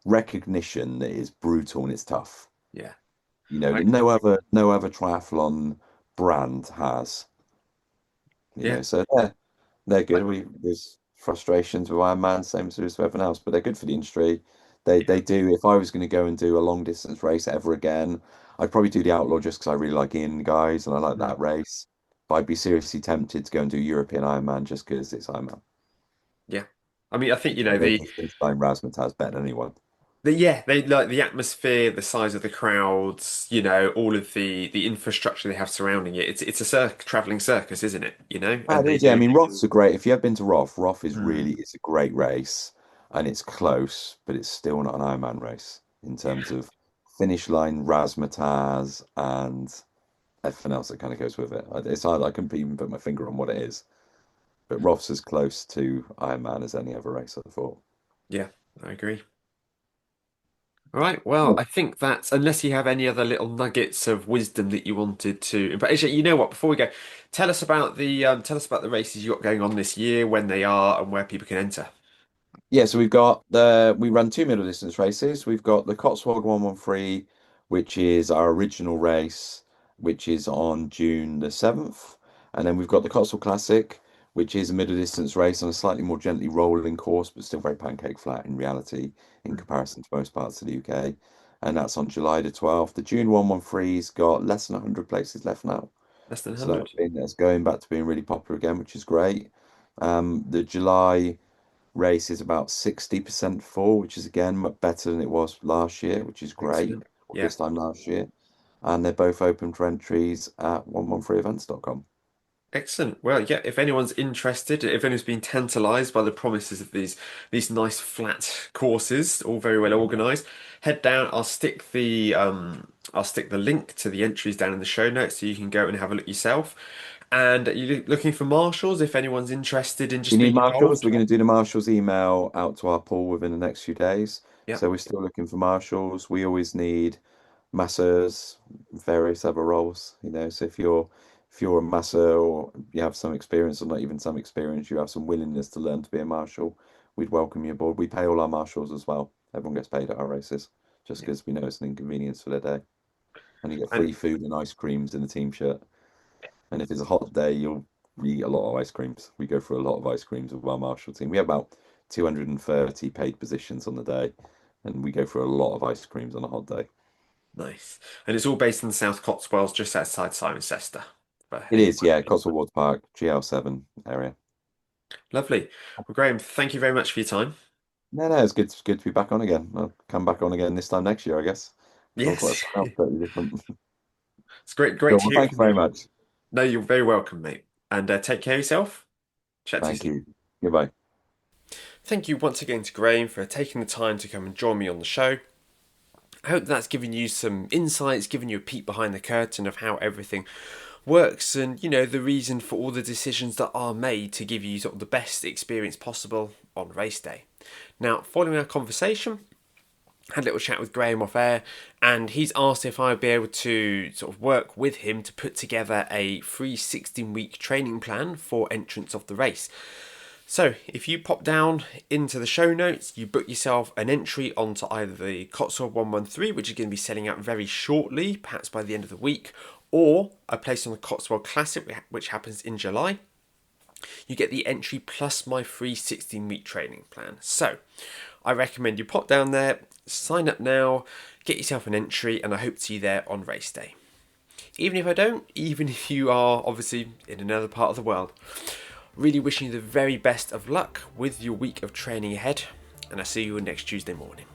recognition that is brutal and it's tough. Yeah. That I, no other triathlon brand has. yeah. So they're I, good. There's frustrations with Ironman, same as with everyone else, but they're good for the industry. They yeah. do. If I was going to go and do a long distance race ever again, I'd probably do the Outlaw just because I really like Ian guys and I like Mm. that race. But I'd be seriously tempted to go and do European Ironman just because it's Ironman. Yeah. I mean, I think They just inspire Razmataz better than anyone. they like the atmosphere, the size of the crowds, all of the infrastructure they have surrounding it. It's a traveling circus, isn't it? Ah, And it they is, yeah. I do. mean, Roth's a great. If you have been to Roth is Mm. really it's a great race, and it's close, but it's still not an Ironman race in Yeah. terms of finish line, razzmatazz, and everything else that kind of goes with it. It's hard. I couldn't even put my finger on what it is, but Roth's as close to Ironman as any other race I thought. Yeah, I agree. All right. Well, Well, I think that's unless you have any other little nuggets of wisdom that you wanted to. But actually, you know what? Before we go, tell us about the races you got going on this year, when they are, and where people can enter. yeah, so we run two middle distance races. We've got the Cotswold 113, which is our original race, which is on June the 7th. And then we've got the Cotswold Classic, which is a middle distance race on a slightly more gently rolling course, but still very pancake flat in reality in Mm. comparison to most parts of the UK. And that's on July the 12th. The June 113's got less than 100 places left now. Less than So 100. that's going back to being really popular again, which is great. The July race is about 60% full, which is again much better than it was last year, which is great, Excellent. or Yeah. this time last year. And they're both open for entries at 113events.com. Excellent. Well, yeah, if anyone's interested, if anyone's been tantalized by the promises of these nice flat courses, all very well organized, head down. I'll stick the link to the entries down in the show notes so you can go and have a look yourself. And you looking for marshals if anyone's interested in You just need being marshals? involved? We're going to do the marshals email out to our pool within the next few days. Yeah. So we're still looking for marshals. We always need masseurs, various other roles, So if you're a masseur or you have some experience or not even some experience, you have some willingness to learn to be a marshal, we'd welcome you aboard. We pay all our marshals as well. Everyone gets paid at our races just Yeah. because we know it's an inconvenience for their day. And you get And free food and ice creams in the team shirt. And if it's a hot day, you'll eat a lot of ice creams. We go for a lot of ice creams with our marshal team. We have about 230 paid positions on the day, and we go for a lot of ice creams on a hot day. nice. And it's all based in the South Cotswolds, just outside Cirencester. For It is, anyone. yeah, Cotswold Water Park, GL7 area. Lovely. Well, Graham, thank you very much for your time. No, it's good to be back on again. I'll come back on again this time next year, I guess. Talk about Yes. something else totally different. It's great Cool. to Well, hear thank you from very you. much. No, you're very welcome, mate. And take care of yourself. Chat to you Thank soon. you. Goodbye. Thank you once again to Graham for taking the time to come and join me on the show. I hope that's given you some insights, given you a peek behind the curtain of how everything works and, the reason for all the decisions that are made to give you sort of the best experience possible on race day. Now, following our conversation, had a little chat with Graham off air, and he's asked if I'd be able to sort of work with him to put together a free 16-week training plan for entrance of the race. So if you pop down into the show notes, you book yourself an entry onto either the Cotswold 113, which is going to be selling out very shortly, perhaps by the end of the week, or a place on the Cotswold Classic, which happens in July. You get the entry plus my free 16-week training plan. So I recommend you pop down there, sign up now, get yourself an entry, and I hope to see you there on race day. Even if I don't, even if you are obviously in another part of the world, really wishing you the very best of luck with your week of training ahead, and I'll see you next Tuesday morning.